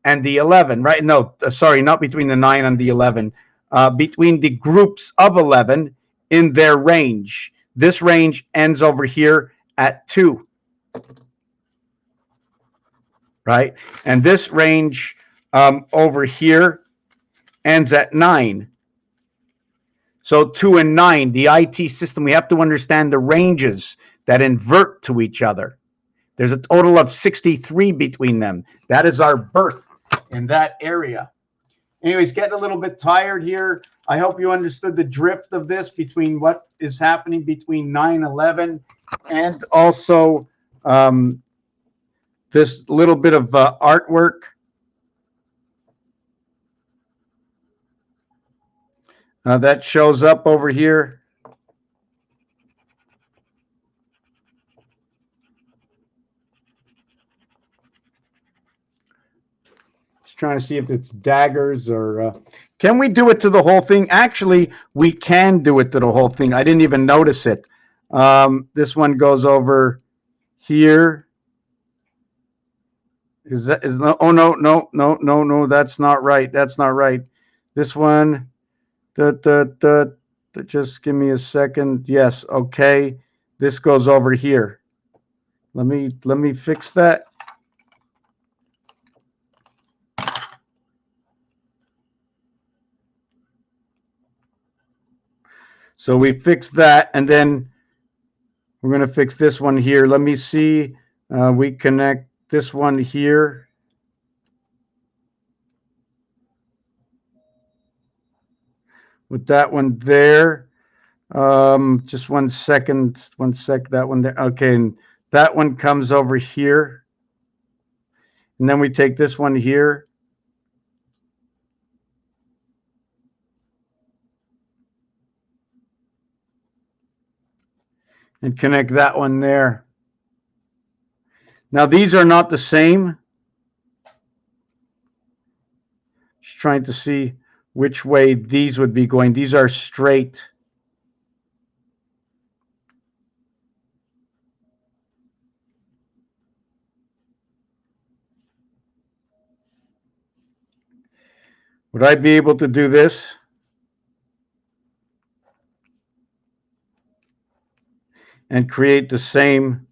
and the 11, right? No, sorry, not between the 9 and the 11. Between the groups of 11 in their range. This range ends over here at 2, right? And this range over here ends at 9. So 2 and 9, the IT system, we have to understand the ranges that invert to each other. There's a total of 63 between them. That is our birth in that area. Anyways, getting a little bit tired here. I hope you understood the drift of this between what is happening between 9/11 and also this little bit of artwork. That shows up over here. Trying to see if it's daggers or can we do it to the whole thing? Actually, we can do it to the whole thing. I didn't even notice it. This one goes over here. Is no? Oh no, that's not right. That's not right. This one. Just give me a second. Yes, okay. This goes over here. Let me fix that. So we fixed that, and then we're going to fix this one here. Let me see. We connect this one here. With that one there. Just 1 second. 1 sec. That one there. Okay, and that one comes over here. And then we take this one here. And connect that one there. Now these are not the same. Just trying to see which way these would be going. These are straight. Would I be able to do this? And create the same.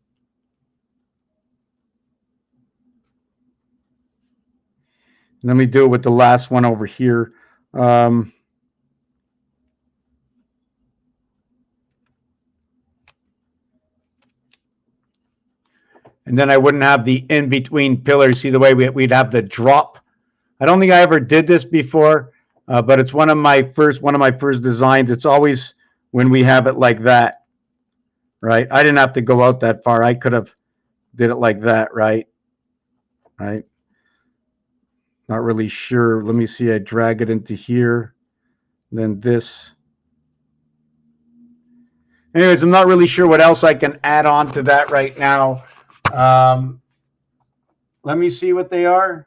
Let me do it with the last one over here. And then I wouldn't have the in-between pillars. See the way we'd have the drop. I don't think I ever did this before, but it's one of my first designs. It's always when we have it like that. Right, I didn't have to go out that far. I could have did it like that, right? Right. Not really sure. Let me see. I drag it into here, then this. Anyways, I'm not really sure what else I can add on to that right now. Let me see what they are.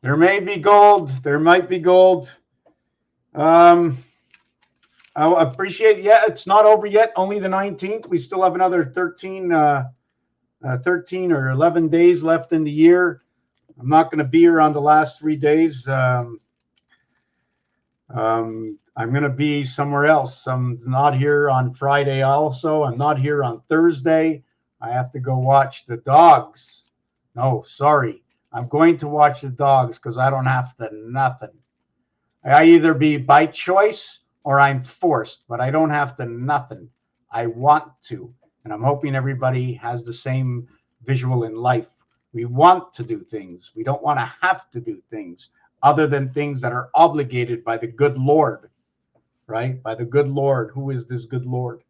There may be gold. There might be gold. I appreciate. Yeah, it's not over yet. Only the 19th. We still have another 13 or 11 days left in the year. I'm not going to be here on the last 3 days. I'm going to be somewhere else. I'm not here on Friday also. I'm not here on Thursday. I have to go watch the dogs. No, sorry. I'm going to watch the dogs because I don't have to nothing. I either be by choice or I'm forced, but I don't have to nothing. I want to. And I'm hoping everybody has the same visual in life. We want to do things. We don't want to have to do things other than things that are obligated by the good Lord, right? By the good Lord. Who is this good Lord?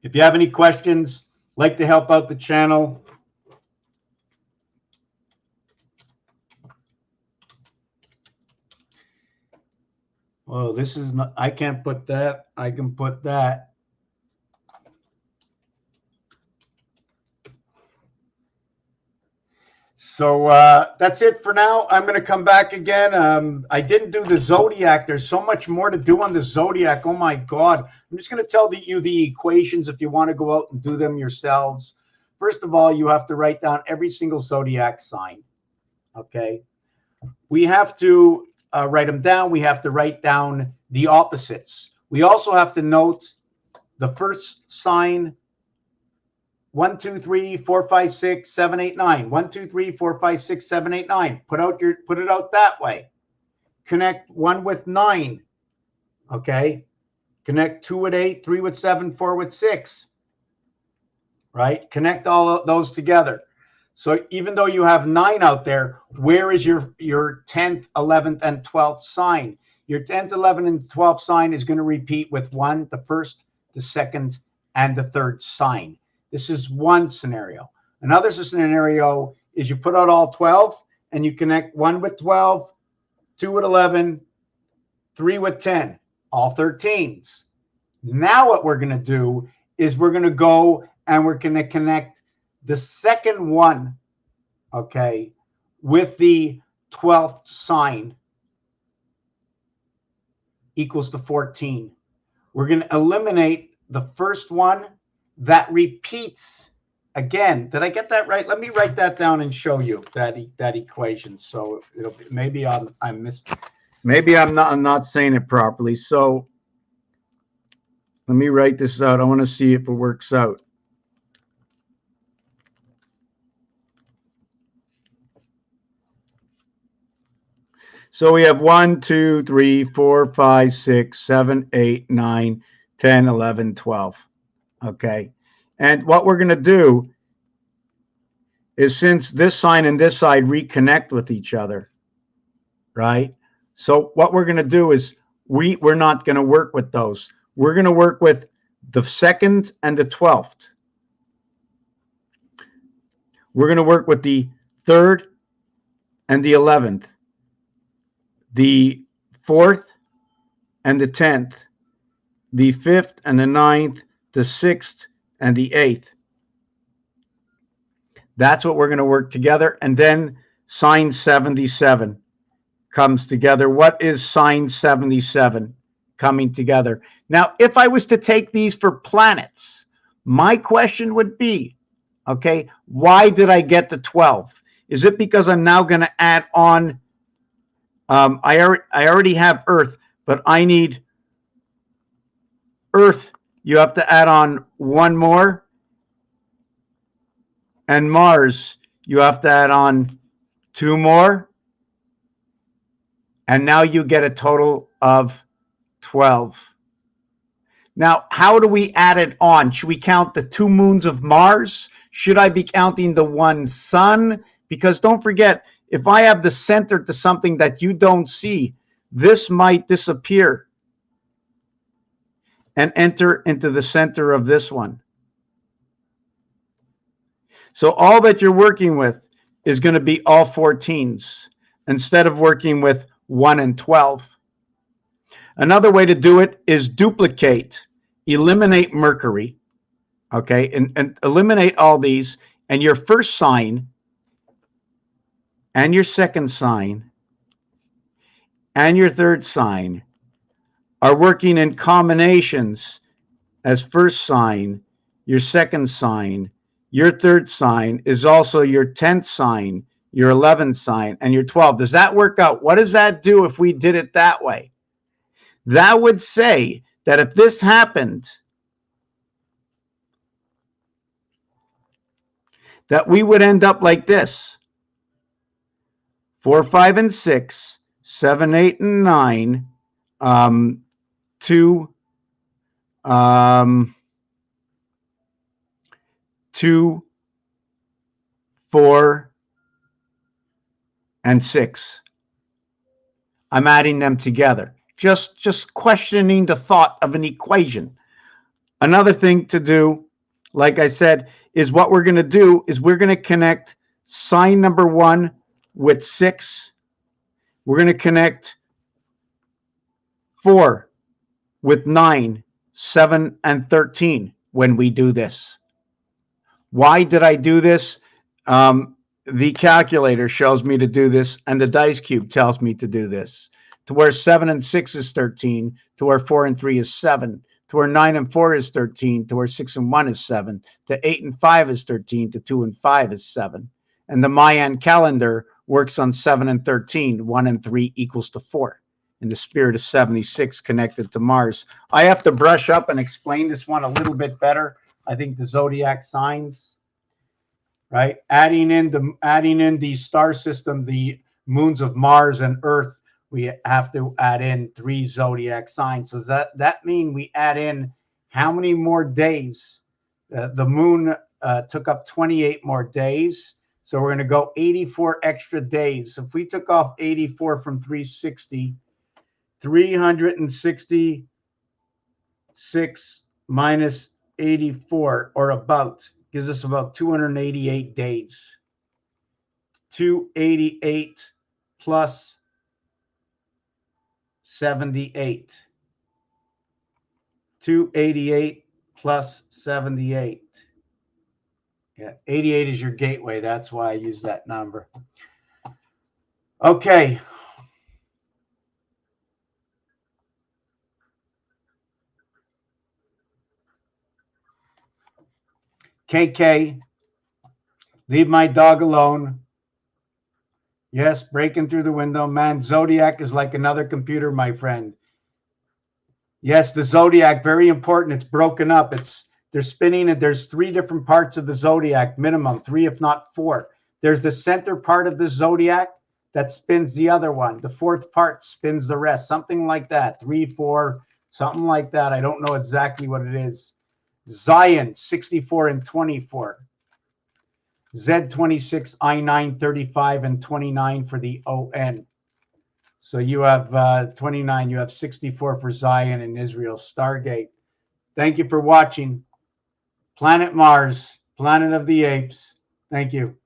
If you have any questions, like to help out the channel, oh, this is not, I can't put that. I can put that. So that's it for now. I'm going to come back again. I didn't do the zodiac. There's so much more to do on the zodiac. Oh my God. I'm just going to tell you the equations if you want to go out and do them yourselves. First of all, you have to write down every single zodiac sign. Okay. We have to write them down. We have to write down the opposites. We also have to note the first sign. 1, 2, 3, 4, 5, 6, 7, 8, 9. 1, 2, 3, 4, 5, 6, 7, 8, 9. Put it out that way. Connect 1 with 9. Okay. Connect 2 with 8, 3 with 7, 4 with 6. Right? Connect all of those together. So even though you have 9 out there, where is your 10th, 11th, and 12th sign? Your 10th, 11th, and 12th sign is going to repeat with 1, the first, the second, and the third sign. This is one scenario. Another scenario is you put out all 12 and you connect 1 with 12, 2 with 11, 3 with 10, all 13s. Now what we're going to do is we're going to go and we're going to connect the second one, okay, with the 12th sign equals to 14. We're going to eliminate the first one that repeats again. Did I get that right? Let me write that down and show you that equation. So it'll be, maybe I'm not saying it properly. So let me write this out. I want to see if it works out. So we have 1, 2, 3, 4, 5, 6, 7, 8, 9, 10, 11, 12. Okay. And what we're going to do is, since this sign and this side reconnect with each other, right? So what we're going to do is we're not going to work with those. We're going to work with the 2nd and the 12th. We're going to work with the 3rd and the 11th, the 4th and the 10th, the 5th and the 9th, the 6th and the 8th. That's what we're going to work together. And then sign 77 comes together. What is sign 77 coming together? Now, if I was to take these for planets, my question would be, okay, why did I get the 12? Is it because I'm now going to add on, I already have Earth, but I need Earth. You have to add on 1 more. And Mars, you have to add on 2 more. And now you get a total of 12. Now, how do we add it on? Should we count the 2 moons of Mars? Should I be counting the 1 sun? Because don't forget, if I have the center to something that you don't see, this might disappear and enter into the center of this one. So all that you're working with is going to be all 14s instead of working with 1 and 12. Another way to do it is duplicate, eliminate Mercury, okay, and eliminate all these, and your first sign and your second sign and your third sign are working in combinations as first sign, your second sign, your 3rd sign is also your 10th sign, your 11th sign, and your 12th. Does that work out? What does that do if we did it that way? That would say that if this happened, that we would end up like this: 4, 5, and 6, 7, 8, and 9, 2, 2, 4, and 6. I'm adding them together. Just questioning the thought of an equation. Another thing to do, like I said, is what we're going to do is we're going to connect sign number 1 with 6. We're going to connect 4 with 9, 7, and 13 when we do this. Why did I do this? The calculator shows me to do this, and the dice cube tells me to do this. To where 7 and 6 is 13, to where 4 and 3 is 7, to where 9 and 4 is 13, to where 6 and 1 is 7, to 8 and 5 is 13, to 2 and 5 is 7. And the Mayan calendar works on 7 and 13, 1 and 3 equals to 4. In the spirit of 76 connected to Mars. I have to brush up and explain this one a little bit better. I think the zodiac signs, right? Adding in the star system, the moons of Mars and Earth, we have to add in 3 zodiac signs. So that means we add in how many more days? The moon took up 28 more days. So we're going to go 84 extra days. If we took off 84 from 360, 366 minus 84, or about, gives us about 288 days. 288 plus 78. 288 plus 78. Yeah, 88 is your gateway. That's why I use that number. Okay. KK, leave my dog alone. Yes, breaking through the window. Man, Zodiac is like another computer, my friend. Yes, the Zodiac, very important. It's broken up. They're spinning it. There's 3 different parts of the Zodiac, minimum 3, if not 4. There's the center part of the Zodiac that spins the other one. The 4th part spins the rest, something like that. 3, 4, something like that. I don't know exactly what it is. Zion, 64 and 24. Z26, I9, 35, and 29 for the ON. So you have 29, you have 64 for Zion and Israel Stargate. Thank you for watching. Planet Mars, Planet of the Apes. Thank you.